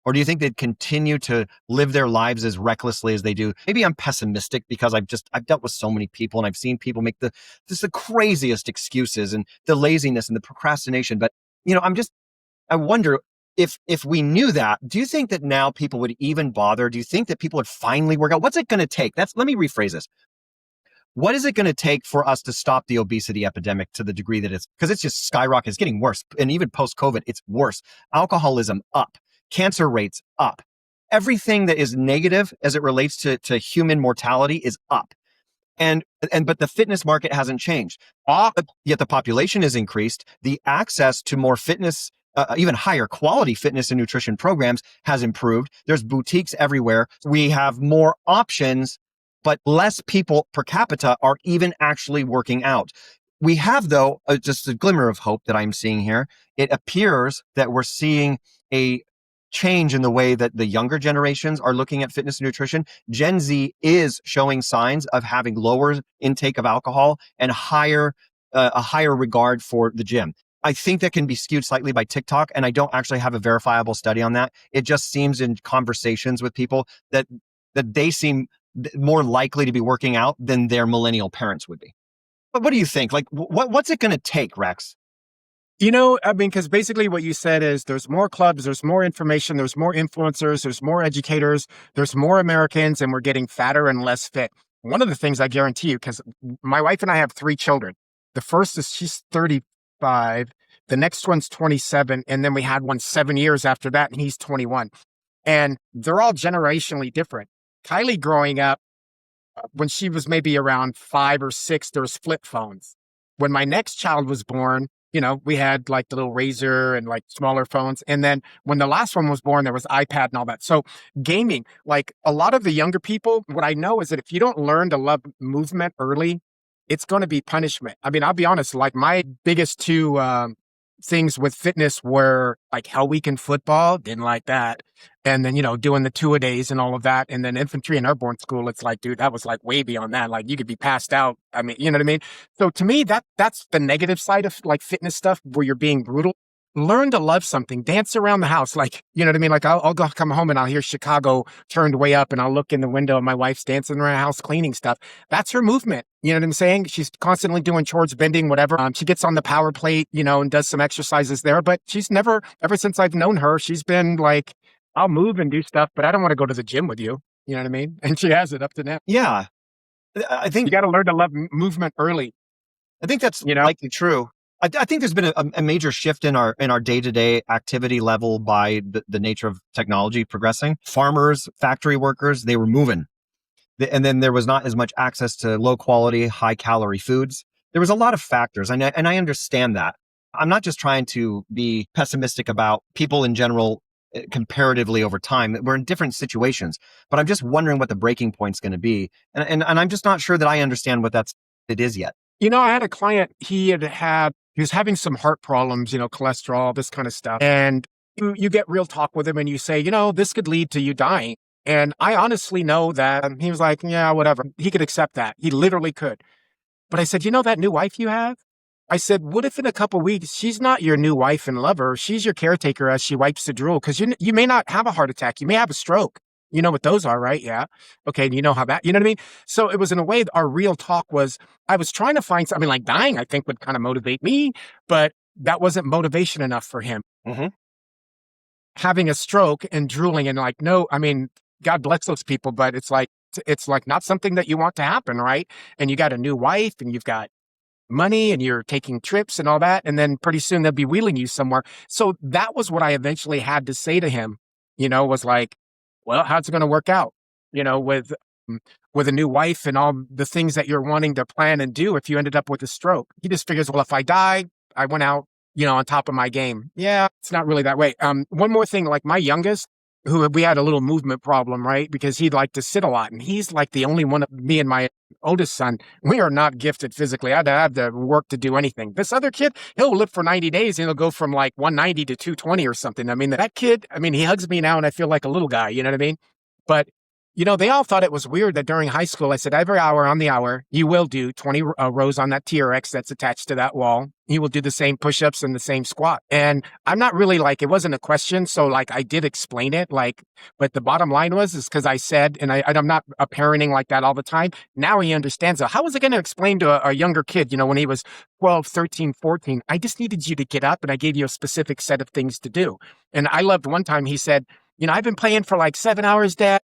Or do you think they'd continue to live their lives as recklessly as they do? Maybe I'm pessimistic because I've dealt with so many people and I've seen people make the craziest excuses and the laziness and the procrastination. But, I wonder if we knew that, do you think that now people would even bother? Do you think that people would finally work out? What's it going to take? Let me rephrase this. What is it going to take for us to stop the obesity epidemic to the degree that because it's just skyrocketing, it's getting worse. And even post-COVID, it's worse. Alcoholism up. Cancer rates up. Everything that is negative as it relates to human mortality is up. But the fitness market hasn't changed. Yet the population has increased. The access to more fitness, even higher quality fitness and nutrition programs has improved. There's boutiques everywhere. We have more options, but less people per capita are even actually working out. We have, though, just a glimmer of hope that I'm seeing here. It appears that we're seeing a change in the way that the younger generations are looking at fitness and nutrition. Gen Z is showing signs of having lower intake of alcohol and a higher regard for the gym. I think that can be skewed slightly by TikTok, and I don't actually have a verifiable study on that. It just seems in conversations with people that they seem more likely to be working out than their millennial parents would be. But what do you think? Like, what's it going to take, Rex? I mean, because basically what you said is there's more clubs, there's more information, there's more influencers, there's more educators, there's more Americans, and we're getting fatter and less fit. One of the things I guarantee you, because my wife and I have 3 children. The first she's 35, the next one's 27, and then we had one 7 years after that, and he's 21. And they're all generationally different. Kylie growing up, when she was maybe around 5 or 6, there was flip phones. When my next child was born, we had like the little Razor and like smaller phones. And then when the last one was born, there was iPad and all that. So gaming, like a lot of the younger people, what I know is that if you don't learn to love movement early, it's going to be punishment. I mean, I'll be honest, like my biggest 2 things with fitness were like Hell Week in football, didn't like that. And then, doing the 2-a-days and all of that. And then infantry and airborne school, it's like, dude, that was like way beyond that. Like you could be passed out. I mean, you know what I mean? So to me, that's the negative side of like fitness stuff where you're being brutal. learn to love something, dance around the house. Like, you know what I mean? Like I'll go come home and I'll hear Chicago turned way up and I'll look in the window and my wife's dancing around the house, cleaning stuff. That's her movement. You know what I'm saying? She's constantly doing chores, bending, whatever. She gets on the power plate, and does some exercises there, but she's never, ever since I've known her, she's been like, I'll move and do stuff, but I don't want to go to the gym with you. You know what I mean? And she has it up to now. Yeah. I You think got to learn to love movement early, that's you know? likely true. I think there's been a major shift in our day-to-day activity level by the nature of technology progressing. Farmers, factory workers, they were moving. And then there was not as much access to low quality, high calorie foods. There was a lot of factors, and I understand that. I'm not just trying to be pessimistic about people in general comparatively over time. We're in different situations, but I'm just wondering what the breaking point's going to be. And I'm just not sure that I understand what it is yet. I had a client, he was having some heart problems, cholesterol, this kind of stuff. And you get real talk with him and you say, this could lead to you dying. And I honestly know that he was like, yeah, whatever. He could accept that. He literally could. But I said, that new wife you have? I said, what if in a couple weeks, she's not your new wife and lover. She's your caretaker as she wipes the drool. Because you may not have a heart attack. You may have a stroke. You know what those are, right? Yeah. Okay. You know how you know what I mean? So it was in a way, our real talk was, I was trying to find something like dying, I think would kind of motivate me, but that wasn't motivation enough for him. Mm-hmm. Having a stroke and drooling and like, no, I mean, God bless those people, but it's like not something that you want to happen, right? And you got a new wife and you've got money and you're taking trips and all that. And then pretty soon they'll be wheeling you somewhere. So that was what I eventually had to say to him, was like, well, how's it going to work out, with a new wife and all the things that you're wanting to plan and do if you ended up with a stroke? He just figures, well, if I die, I went out, on top of my game. Yeah, it's not really that way. One more thing, like my youngest, we had a little movement problem, right? Because he'd like to sit a lot. And he's like the only one of me and my oldest son, we are not gifted physically. I'd have to work to do anything. This other kid, he'll live for 90 days and he'll go from like 190 to 220 or something. I mean, that kid, he hugs me now and I feel like a little guy, you know what I mean? But they all thought it was weird that during high school, I said, every hour on the hour, you will do 20 rows on that TRX that's attached to that wall. You will do the same push-ups and the same squat. And I'm not really like, it wasn't a question. So like I did explain it, but the bottom line is because I said, and I'm not parenting like that all the time. Now he understands. How was I going to explain to a younger kid, when he was 12, 13, 14, I just needed you to get up and I gave you a specific set of things to do. And I loved one time he said, I've been playing for like 7 hours, Dad.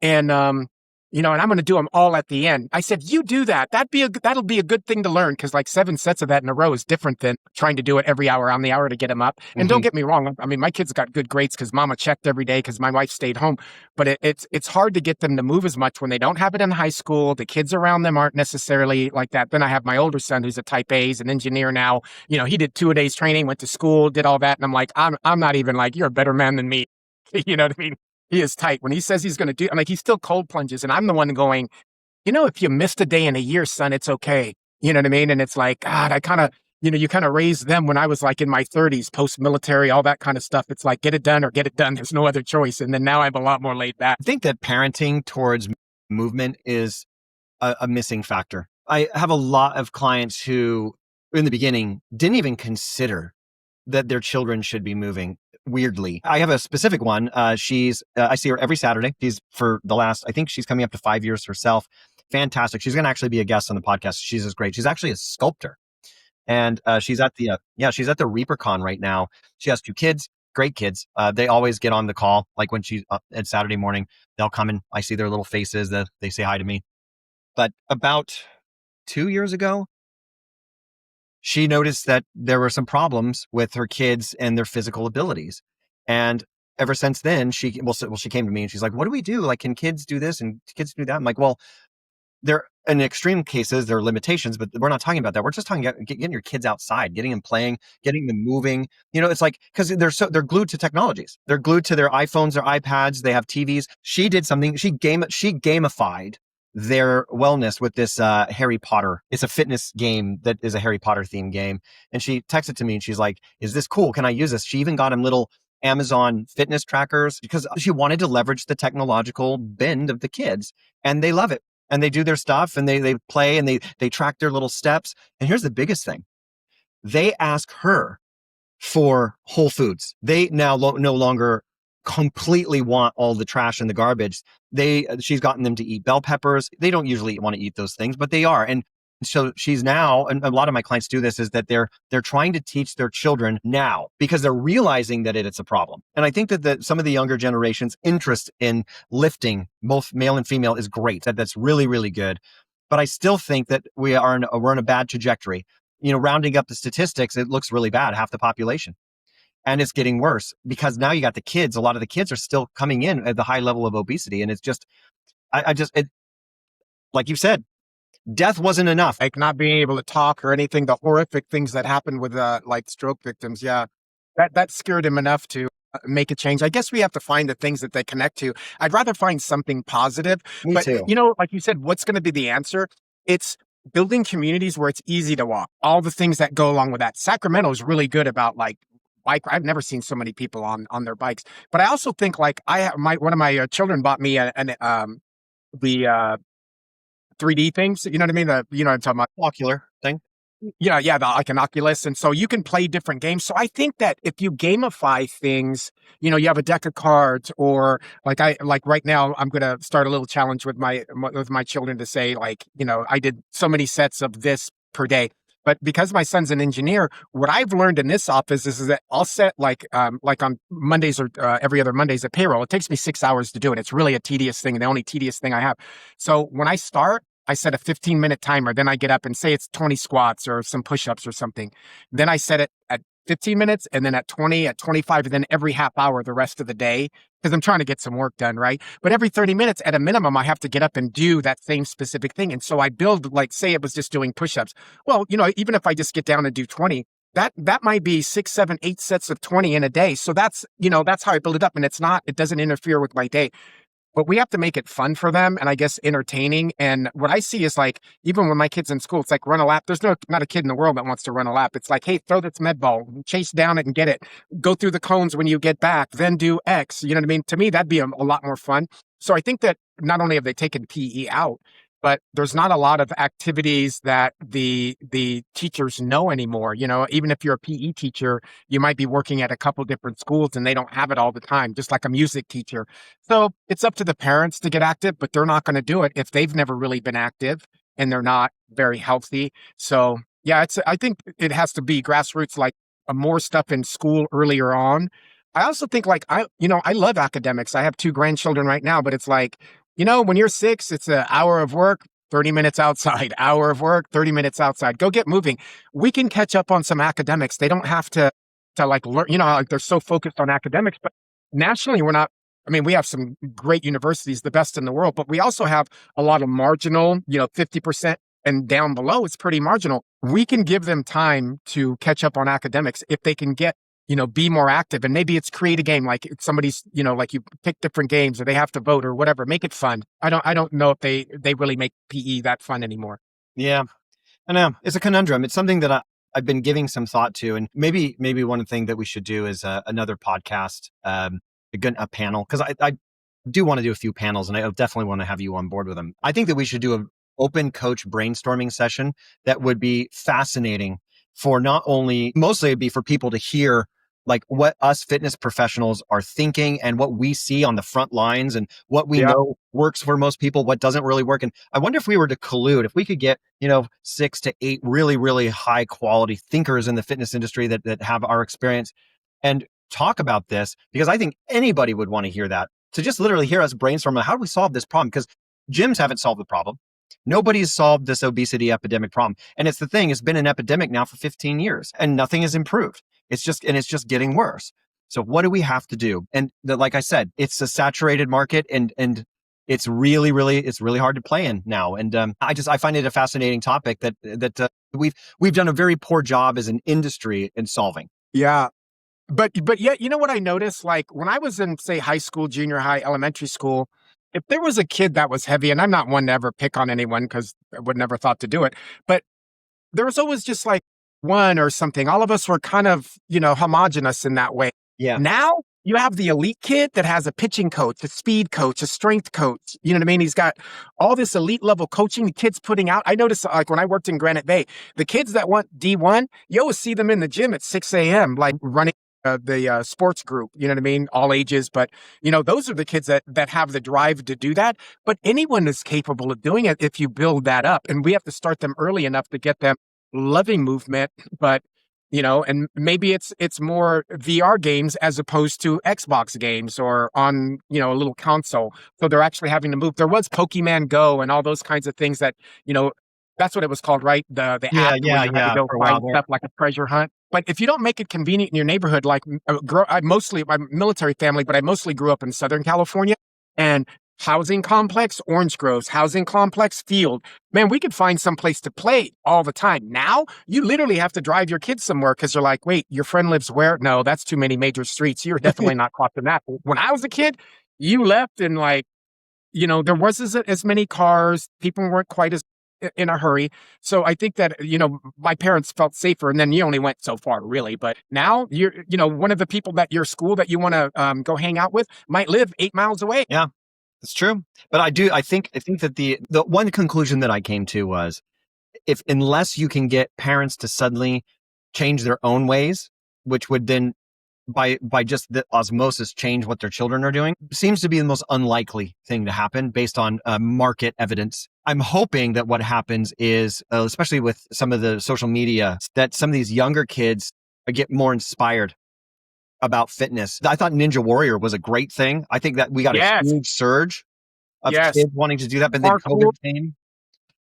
And, and I'm going to do them all at the end. I said, you do that. That'll be a good thing to learn. Cause like 7 sets of that in a row is different than trying to do it every hour on the hour to get them up. And don't get me wrong. My kids got good grades cause mama checked every day cause my wife stayed home, but it's hard to get them to move as much when they don't have it in high school. The kids around them aren't necessarily like that. Then I have my older son who's a type A, he's an engineer now. He did 2-a-days training, went to school, did all that. And I'm like, I'm not even like, you're a better man than me. You know what I mean? He is tight. When he says he's going to do, I'm like, he still cold plunges. And I'm the one going, if you missed a day in a year, son, it's okay. You know what I mean? And it's like, God, I kind of, you kind of raised them when I was like in my 30s, post-military, all that kind of stuff. It's like, get it done or get it done. There's no other choice. And then now I'm a lot more laid back. I think that parenting towards movement is a missing factor. I have a lot of clients who, in the beginning, didn't even consider that their children should be moving. Weirdly, I have a specific one. I see her every Saturday. She's I think she's coming up to 5 years herself. Fantastic. She's going to actually be a guest on the podcast. She's just great. She's actually a sculptor, and she's at the ReaperCon right now. She has 2 kids, great kids. They always get on the call. Like when she's at Saturday morning, they'll come and I see their little faces. They say hi to me. But about 2 years ago, she noticed that there were some problems with her kids and their physical abilities. And ever since then, she came to me and she's like, what do we do? Like, can kids do this and kids do that? I'm like, well, there in extreme cases, there are limitations, but we're not talking about that. We're just talking about getting your kids outside, getting them playing, getting them moving. It's like, because they're glued to technologies. They're glued to their iPhones, their iPads, they have TVs. She did something, she gamified their wellness with this Harry Potter. It's a fitness game that is a Harry Potter themed game. And she texted to me and she's like, is this cool? Can I use this? She even got him little Amazon fitness trackers because she wanted to leverage the technological bend of the kids, and they love it. And they do their stuff and they play and they track their little steps. And here's the biggest thing. They ask her for Whole Foods. They now no longer completely want all the trash and the garbage. She's gotten them to eat bell peppers. They don't usually want to eat those things, but they are. And so she's now, and a lot of my clients do this, is that they're trying to teach their children now because they're realizing that it's a problem. And I think that some of the younger generation's interest in lifting, both male and female, is great. That's really, really good. But I still think that we're on a bad trajectory. Rounding up the statistics, it looks really bad, half the population. And it's getting worse because now you got the kids. A lot of the kids are still coming in at the high level of obesity. And it's just, like you said, death wasn't enough. Like not being able to talk or anything, the horrific things that happened with like stroke victims. Yeah. That scared him enough to make a change. I guess we have to find the things that they connect to. I'd rather find something positive. Me too. Like you said, what's going to be the answer? It's building communities where it's easy to walk. All the things that go along with that. Sacramento is really good about like bike. I've never seen so many people on their bikes. But I also think like one of my children bought me the 3D things. You know what I mean? I'm talking about Ocular thing. Yeah, like an Oculus. And so you can play different games. So I think that if you gamify things, you have a deck of cards, or like right now, I'm going to start a little challenge with my children to say like, I did so many sets of this per day. But because my son's an engineer, what I've learned in this office is that I'll set like on Mondays or every other Mondays at payroll. It takes me 6 hours to do it. It's really a tedious thing, and the only tedious thing I have. So when I start, I set a 15-minute timer. Then I get up and say it's 20 squats or some push-ups or something. Then I set it at 15 minutes, and then at 20, at 25, and then every half hour the rest of the day, because I'm trying to get some work done, right? But every 30 minutes at a minimum, I have to get up and do that same specific thing. And so I build, like, say it was just doing push-ups. Well, even if I just get down and do 20, that might be 6, 7, 8 sets of 20 in a day. So that's how I build it up. And it doesn't interfere with my day. But we have to make it fun for them, and I guess entertaining. And what I see is like, even when my kid's in school, it's like run a lap. There's not a kid in the world that wants to run a lap. It's like, hey, throw this med ball, chase down it and get it. Go through the cones when you get back, then do X. You know what I mean? To me, that'd be a lot more fun. So I think that not only have they taken PE out, but there's not a lot of activities that the teachers know anymore. Even if you're a PE teacher, you might be working at a couple different schools and they don't have it all the time, just like a music teacher. So it's up to the parents to get active, but they're not going to do it if they've never really been active and they're not very healthy. So yeah, I think it has to be grassroots, like more stuff in school earlier on. I also think like I love academics. I have 2 grandchildren right now, but it's like, when you're 6, it's an hour of work, 30 minutes outside, hour of work, 30 minutes outside. Go get moving. We can catch up on some academics. They don't have to like learn, like they're so focused on academics, but nationally we're not. I mean, we have some great universities, the best in the world, but we also have a lot of marginal, 50% and down below, it's pretty marginal. We can give them time to catch up on academics if they can get, be more active. And maybe it's create a game, like somebody's, like you pick different games or they have to vote or whatever, make it fun. I don't know if they really make PE that fun anymore. Yeah, I know. It's a conundrum. It's something that I've been giving some thought to. And maybe one thing that we should do is another podcast, a panel, because I do want to do a few panels and I definitely want to have you on board with them. I think that we should do an open coach brainstorming session that would be fascinating for mostly it'd be for people to hear like what us fitness professionals are thinking and what we see on the front lines and what we know works for most people, what doesn't really work. And I wonder if we were to collude, if we could get, 6 to 8 really, really high quality thinkers in the fitness industry that have our experience and talk about this, because I think anybody would want to hear that, to just literally hear us brainstorm how do we solve this problem? Because gyms haven't solved the problem. Nobody's solved this obesity epidemic problem. And it's been an epidemic now for 15 years and nothing has improved. It's just getting worse. So what do we have to do? And like I said, it's a saturated market and it's really, really, hard to play in now. And I find it a fascinating topic that we've done a very poor job as an industry in solving. Yeah. But yeah, you know what I noticed? Like when I was in, say, high school, junior high, elementary school, if there was a kid that was heavy, and I'm not one to ever pick on anyone because I would never thought to do it, but there was always just like one or something. All of us were kind of, homogenous in that way. Yeah. Now, you have the elite kid that has a pitching coach, a speed coach, a strength coach. You know what I mean? He's got all this elite level coaching the kids putting out. I noticed like when I worked in Granite Bay, the kids that want D1, you always see them in the gym at 6 a.m., like running the sports group, you know what I mean? All ages. But, those are the kids that have the drive to do that. But anyone is capable of doing it if you build that up. And we have to start them early enough to get them loving movement, but and maybe it's more VR games as opposed to Xbox games or on, a little console. So they're actually having to move. There was Pokemon Go and all those kinds of things that, that's what it was called, right? The Yeah, app where you had to go for a while find there. stuff like a treasure hunt. But if you don't make it convenient in your neighborhood, like I'm a military family, but I mostly grew up in Southern California, and housing complex, Orange Groves, housing complex, Field. Man, we could find some place to play all the time. Now, you literally have to drive your kids somewhere because you're like, wait, your friend lives where? No, that's too many major streets. You're definitely not crossing that. When I was a kid, you left and there wasn't as many cars. People weren't quite as in a hurry. So I think that, my parents felt safer, and then you only went so far really. But now one of the people that your school that you want to go hang out with might live 8 miles away. Yeah. It's true. But I think that the one conclusion that I came to was unless you can get parents to suddenly change their own ways, which would then by just the osmosis change what their children are doing, seems to be the most unlikely thing to happen based on market evidence. I'm hoping that what happens is, especially with some of the social media, that some of these younger kids get more inspired about fitness. I thought Ninja Warrior was a great thing. I think that we got a Yes. huge surge of Yes. kids wanting to do that, but then Parkour. COVID came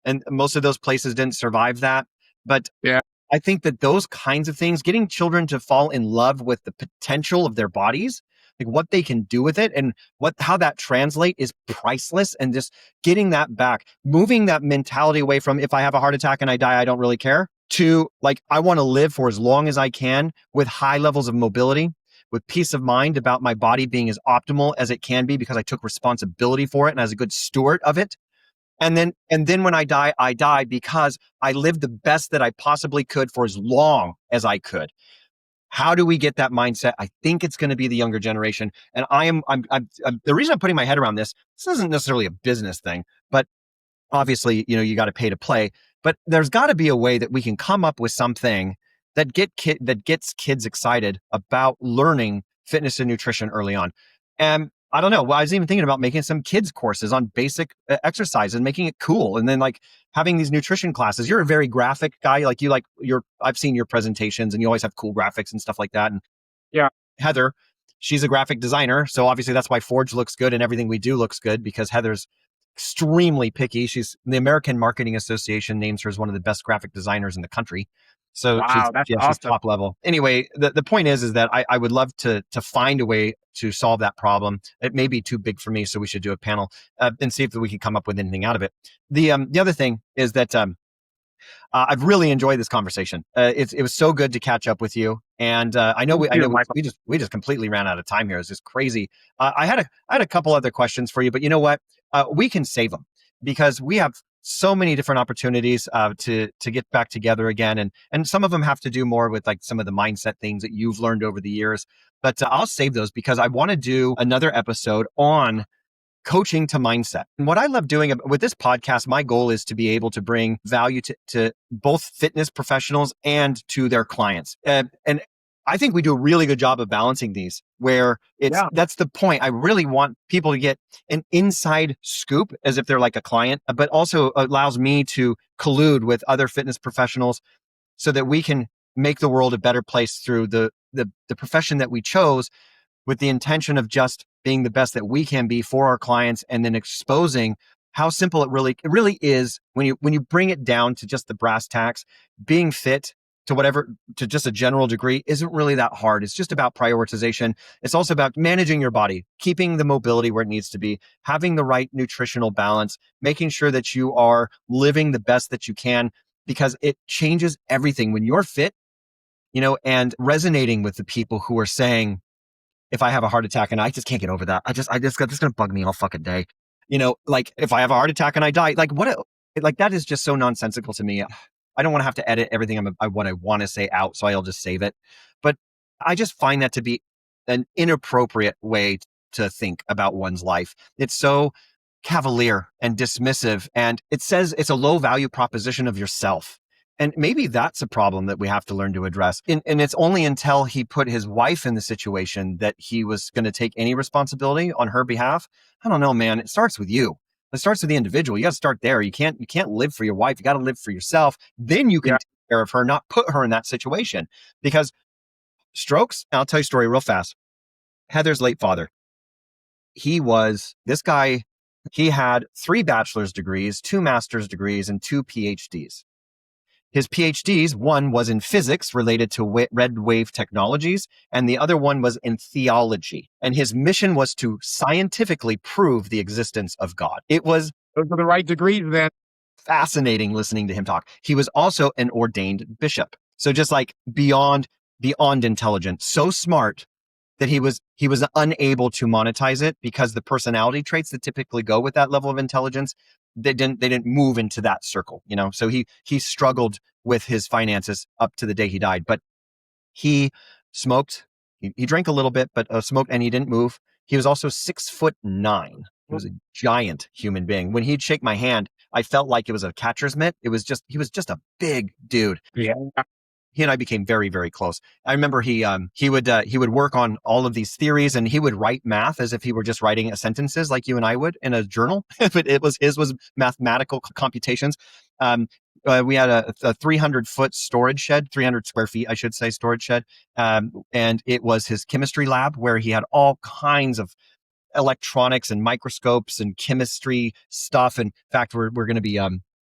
and most of those places didn't survive that. But Yeah. I think that those kinds of things, getting children to fall in love with the potential of their bodies, like what they can do with it and how that translate is priceless. And just getting that back, moving that mentality away from if I have a heart attack and I die, I don't really care, to like, I want to live for as long as I can with high levels of mobility, with peace of mind about my body being as optimal as it can be because I took responsibility for it and as a good steward of it. And then when I die because I lived the best that I possibly could for as long as I could. How do we get that mindset? I think it's going to be the younger generation. And I'm the reason I'm putting my head around this isn't necessarily a business thing, but obviously, you got to pay to play, but there's got to be a way that we can come up with something that gets kids excited about learning fitness and nutrition early on. And I don't know. Well, I was even thinking about making some kids courses on basic exercise and making it cool. And then like having these nutrition classes. You're a very graphic guy. I've seen your presentations and you always have cool graphics and stuff like that. And Yeah. Heather, she's a graphic designer. So obviously that's why Forge looks good and everything we do looks good because Heather's extremely picky. The American Marketing Association names her as one of the best graphic designers in the country. So Wow, that's she's awesome. top level. Anyway, the point is that I would love to find a way to solve that problem. It may be too big for me, so we should do a panel and see if we can come up with anything out of it. The other thing is that I've really enjoyed this conversation. It was so good to catch up with you, and I know we just completely ran out of time here. It's just crazy. I had a couple other questions for you, but you know what? We can save them because we have so many different opportunities to get back together again, and some of them have to do more with like some of the mindset things that you've learned over the years. But I'll save those because I want to do another episode on coaching to mindset. And what I love doing with this podcast, my goal is to be able to bring value to both fitness professionals and to their clients. And I think we do a really good job of balancing these where that's the point. I really want people to get an inside scoop as if they're like a client, but also allows me to collude with other fitness professionals so that we can make the world a better place through the profession that we chose with the intention of just being the best that we can be for our clients and then exposing how simple it really is when you bring it down to just the brass tacks. Being fit to just a general degree isn't really that hard. It's just about prioritization. It's also about managing your body, keeping the mobility where it needs to be, having the right nutritional balance, making sure that you are living the best that you can, because it changes everything when you're fit, and resonating with the people who are saying, if I have a heart attack and I just can't get over that, that's going to bug me all fucking day. Like if I have a heart attack and I die, like that is just so nonsensical to me. I don't want to have to edit everything what I want to say out, so I'll just save it. But I just find that to be an inappropriate way to think about one's life. It's so cavalier and dismissive, and it says it's a low value proposition of yourself. And maybe that's a problem that we have to learn to address. And it's only until he put his wife in the situation that he was going to take any responsibility on her behalf. I don't know, man. It starts with you. It starts with the individual. You got to start there. You can't live for your wife. You got to live for yourself. Then you can Yeah. take care of her, not put her in that situation. Because strokes, I'll tell you a story real fast. Heather's late father. This guy, he had 3 bachelor's degrees, 2 master's degrees, and 2 PhDs. His PhDs, one was in physics related to red wave technologies, and the other one was in theology. And his mission was to scientifically prove the existence of God. It was Those are the right degrees then. fascinating listening to him talk. He was also an ordained bishop. So just like beyond intelligent, so smart that he was unable to monetize it because the personality traits that typically go with that level of intelligence, they didn't move into that circle, So he struggled with his finances up to the day he died, but he smoked. He drank a little bit, but smoked, and he didn't move. He was also 6'9". He was a giant human being. When he'd shake my hand, I felt like it was a catcher's mitt. He was just a big dude. Yeah. He and I became very, very close. I remember he would work on all of these theories, and he would write math as if he were just writing sentences like you and I would in a journal. But his was mathematical computations. We had a 300-foot storage shed, 300 square feet, I should say, storage shed. And it was his chemistry lab where he had all kinds of electronics and microscopes and chemistry stuff. In fact, we're going to be,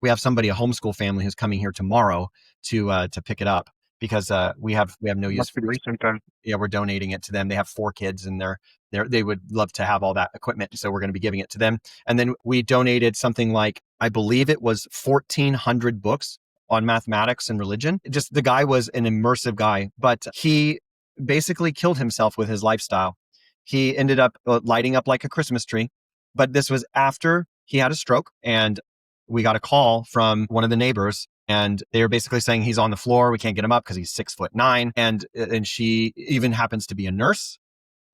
we have somebody, a homeschool family who's coming here tomorrow to pick it up because we have no use for it. Yeah, we're donating it to them. They have 4 kids, and they would love to have all that equipment. So we're going to be giving it to them. And then we donated something like, I believe it was 1,400 books on mathematics and religion. Just the guy was an immersive guy, but he basically killed himself with his lifestyle. He ended up lighting up like a Christmas tree, but this was after he had a stroke, and we got a call from one of the neighbors, and they were basically saying he's on the floor. We can't get him up because he's 6'9". And she even happens to be a nurse,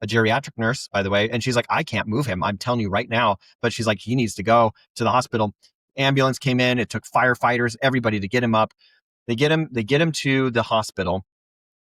a geriatric nurse, by the way. And she's like, I can't move him. I'm telling you right now. But she's like, he needs to go to the hospital. Ambulance came in. It took firefighters, everybody to get him up. They get him to the hospital.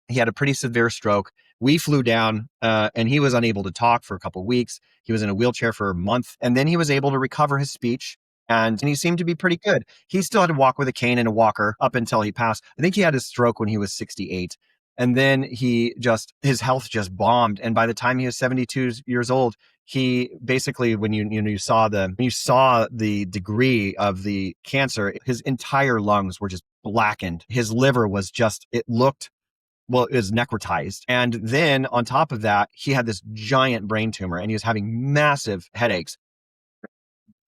He had a pretty severe stroke. We flew down, and he was unable to talk for a couple of weeks. He was in a wheelchair for a month, and then he was able to recover his speech, and he seemed to be pretty good. He still had to walk with a cane and a walker up until he passed. I think he had a stroke when he was 68. And then his health just bombed. And by the time he was 72 years old, he basically, when you saw the degree of the cancer, his entire lungs were just blackened. His liver was it was necrotized. And then on top of that, he had this giant brain tumor, and he was having massive headaches.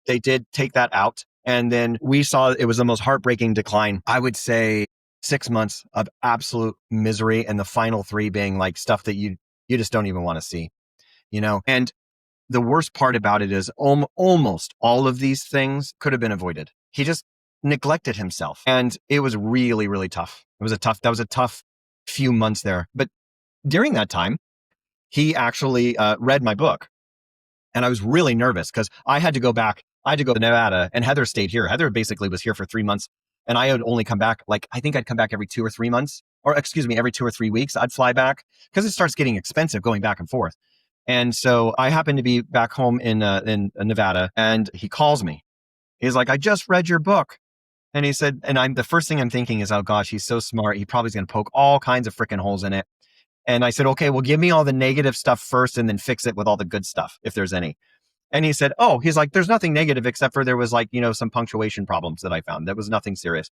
They did take that out. And then we saw it was the most heartbreaking decline. I would say 6 months of absolute misery, and the final 3 being like stuff that you just don't even want to see, And the worst part about it is almost all of these things could have been avoided. He just neglected himself, and it was really, really tough. That was a tough few months there. But during that time, he actually read my book, and I was really nervous because I had to go to Nevada, and Heather stayed here. Heather basically was here for 3 months, and I would only come back, I think I'd come back every 2 or 3 months, or excuse me, every 2 or 3 weeks. I'd fly back because it starts getting expensive going back and forth. And so I happened to be back home in Nevada, and he calls me. He's like, I just read your book. And he said, the first thing I'm thinking is, oh gosh, he's so smart. He probably is going to poke all kinds of freaking holes in it. And I said, okay, well, give me all the negative stuff first, and then fix it with all the good stuff, if there's any. And he said, he's like, there's nothing negative except for there was some punctuation problems that I found. That was nothing serious.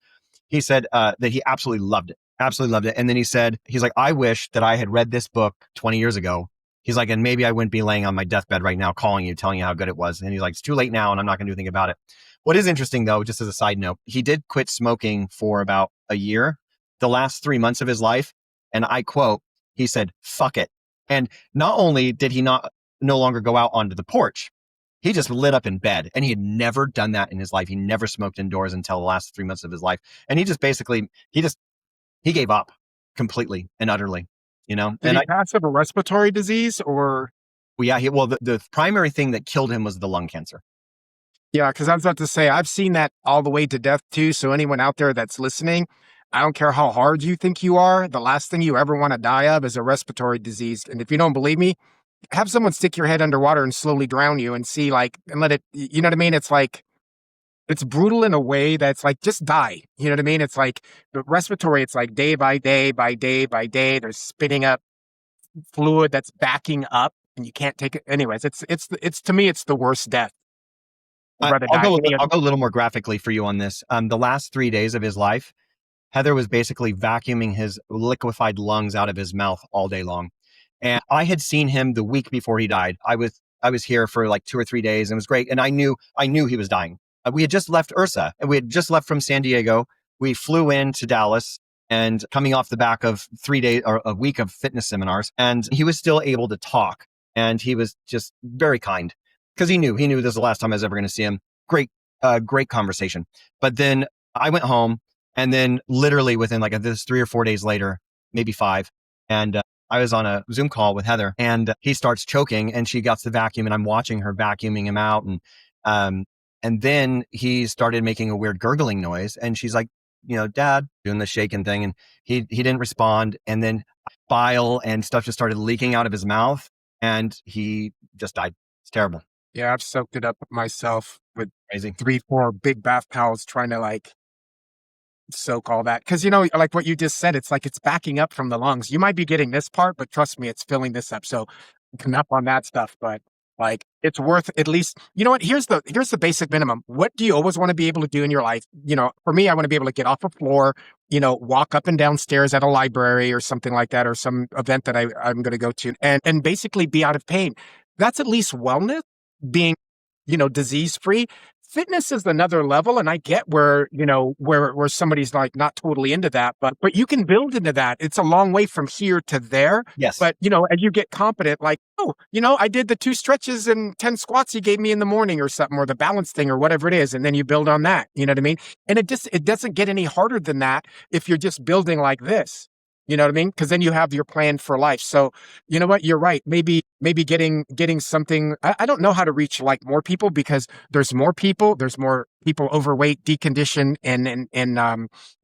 He said that he absolutely loved it. Absolutely loved it. And then he's like, I wish that I had read this book 20 years ago. He's like, and maybe I wouldn't be laying on my deathbed right now calling you, telling you how good it was. And he's like, it's too late now, and I'm not going to do anything about it. What is interesting, though, just as a side note, he did quit smoking for about a year, the last 3 months of his life. And I quote, he said, fuck it. And not only did he no longer go out onto the porch, he just lit up in bed. And he had never done that in his life. He never smoked indoors until the last 3 months of his life. And he just basically, he gave up completely and utterly. you know? Did And he pass of a respiratory disease or? the primary thing that killed him was the lung cancer. Yeah, because I was about to say, I've seen that all the way to death too. So anyone out there that's listening, I don't care how hard you think you are, the last thing you ever want to die of is a respiratory disease. And if you don't believe me, have someone stick your head underwater and slowly drown you and see like, and let it, you know what I mean? It's like, it's brutal in a way that's like, just die. You know what I mean? It's like the respiratory, it's like day by day, by day by day, they're spitting up fluid that's backing up and you can't take it. Anyways, it's to me, it's the worst death. I'd rather I'll die any other. go a little more graphically for you on this. The last 3 days of his life, Heather was basically vacuuming his liquefied lungs out of his mouth all day long. And I had seen him the week before he died. I was here for like 2 or 3 days and it was great. And I knew he was dying. We had just left Ursa and we had just left from San Diego. We flew into Dallas and coming off the back of 3 days or a week of fitness seminars. And he was still able to talk and he was just very kind because he knew this was the last time I was ever going to see him. Great conversation. But then I went home and then literally within like this 3 or 4 days later, maybe 5, and I was on a Zoom call with Heather and he starts choking and she gets the vacuum and I'm watching her vacuuming him out. And then he started making a weird gurgling noise and she's like, Dad, doing the shaking thing. And he didn't respond. And then bile and stuff just started leaking out of his mouth and he just died. It's terrible. Yeah, I've soaked it up myself with Crazy. 3, 4 big bath towels trying to like soak all that. Cause like what you just said, it's like it's backing up from the lungs. You might be getting this part, but trust me, it's filling this up. So enough on that stuff. But like it's worth at least, you know what? Here's the basic minimum. What do you always want to be able to do in your life? For me, I want to be able to get off the floor, walk up and down stairs at a library or something like that, or some event that I'm going to go to and basically be out of pain. That's at least wellness, being, disease free. Fitness is another level. And I get where somebody's like not totally into that, but you can build into that. It's a long way from here to there. Yes. But, as you get competent, like, I did the 2 stretches and 10 squats you gave me in the morning or something, or the balance thing or whatever it is. And then you build on that. You know what I mean? And it doesn't get any harder than that if you're just building like this. You know what I mean? Because then you have your plan for life. So, you know what? You're right. Maybe getting something. I don't know how to reach like more people because there's more people overweight, deconditioned, and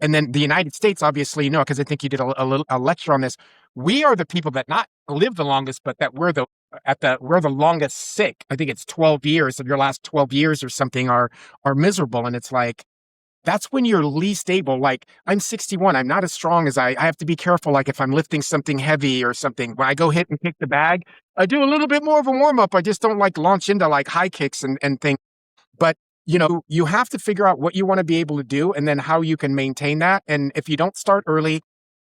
then the United States, obviously, because I think you did a lecture on this. We are the people that not live the longest, but that we're the longest sick. I think it's 12 years of your last 12 years or something are miserable, and it's like. That's when you're least able. Like I'm 61. I'm not as strong as I have to be careful. Like if I'm lifting something heavy or something, when I go hit and kick the bag, I do a little bit more of a warm up. I just don't like launch into like high kicks and things. But you have to figure out what you want to be able to do and then how you can maintain that. And if you don't start early,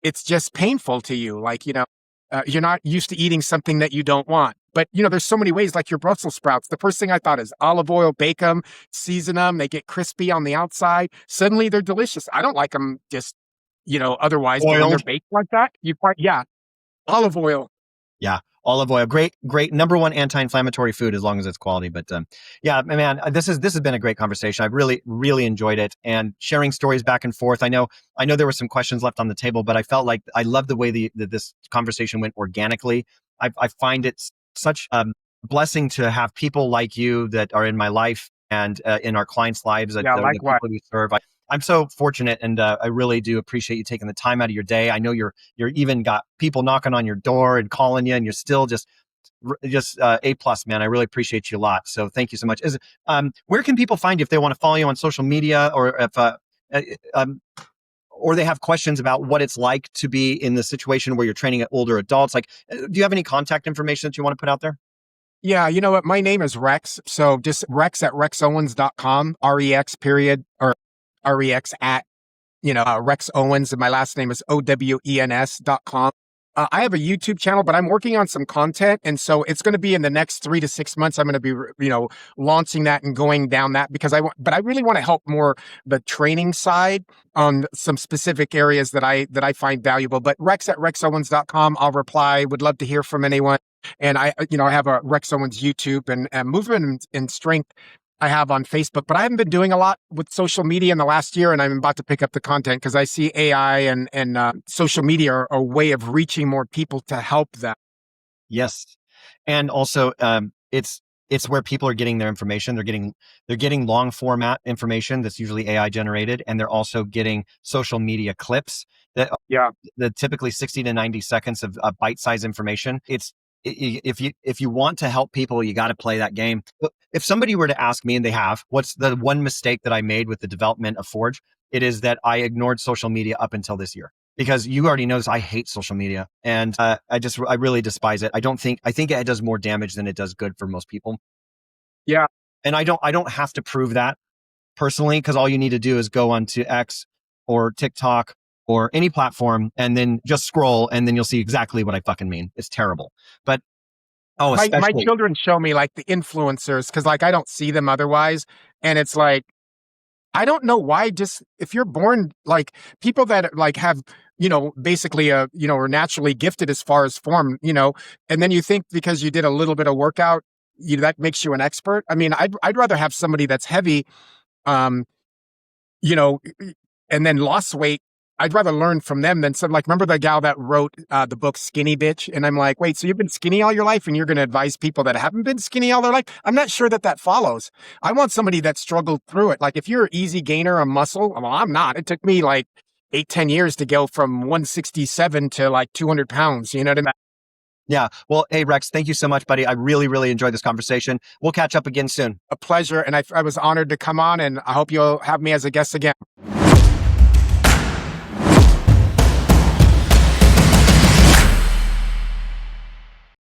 it's just painful to you. Like, you're not used to eating something that you don't want. But, there's so many ways, like your Brussels sprouts. The first thing I thought is olive oil, bake them, season them. They get crispy on the outside. Suddenly they're delicious. I don't like them just, otherwise. But when they're baked like that, olive oil. Yeah. Olive oil, great number one anti-inflammatory food as long as it's quality. But yeah, man, this has been a great conversation. I've really, really enjoyed it and sharing stories back and forth. I know there were some questions left on the table, but I felt like I love the way that this conversation went organically. I find it such a blessing to have people like you that are in my life and in our clients' lives, the people we serve. I'm so fortunate, and I really do appreciate you taking the time out of your day. I know you're even got people knocking on your door and calling you, and you're still just A+, man. I really appreciate you a lot. So thank you so much. Where can people find you if they want to follow you on social media, or if or they have questions about what it's like to be in the situation where you're training older adults? Like, do you have any contact information that you want to put out there? Yeah, you know what? My name is Rex. So just Rex at rexowens.com, REX period, or REX at, Rex Owens. And my last name is OWENS.com. I have a YouTube channel, but I'm working on some content. And so it's going to be in the next 3 to 6 months. I'm going to be, launching that and going down that because but I really want to help more the training side on some specific areas that I find valuable. But Rex at rexowens.com, I'll reply. Would love to hear from anyone. And I have a Rex Owens YouTube and movement and strength. I have on Facebook, but I haven't been doing a lot with social media in the last year, and I'm about to pick up the content because I see AI and social media are a way of reaching more people to help them. Yes. And also, it's where people are getting their information. They're getting long format information that's usually AI generated, and they're also getting social media clips that the typically 60 to 90 seconds of bite-sized information. If you want to help people, you got to play that game. If somebody were to ask me, and they have, what's the one mistake that I made with the development of Forge? It is that I ignored social media up until this year. Because you already noticed I hate social media, and I really despise it. I think it does more damage than it does good for most people. Yeah. And I don't have to prove that personally, because all you need to do is go onto X or TikTok or any platform and then just scroll, and then you'll see exactly what I fucking mean. It's terrible. But my children show me like the influencers, because like I don't see them otherwise, and it's like, I don't know why. Just if you're born like people that like have, basically are naturally gifted as far as form, and then you think because you did a little bit of workout, that makes you an expert. I mean, I'd rather have somebody that's heavy, um, you know, and then lost weight. I'd rather learn from them than some, like, remember the gal that wrote the book Skinny Bitch? And I'm like, wait, so you've been skinny all your life and you're going to advise people that haven't been skinny all their life? I'm not sure that follows. I want somebody that struggled through it. Like if you're an easy gainer of muscle, well, I'm not. It took me like 8-10 years to go from 167 to like 200 pounds. You know what I mean? Yeah. Well, hey, Rex, thank you so much, buddy. I really, really enjoyed this conversation. We'll catch up again soon. A pleasure. And I was honored to come on, and I hope you'll have me as a guest again.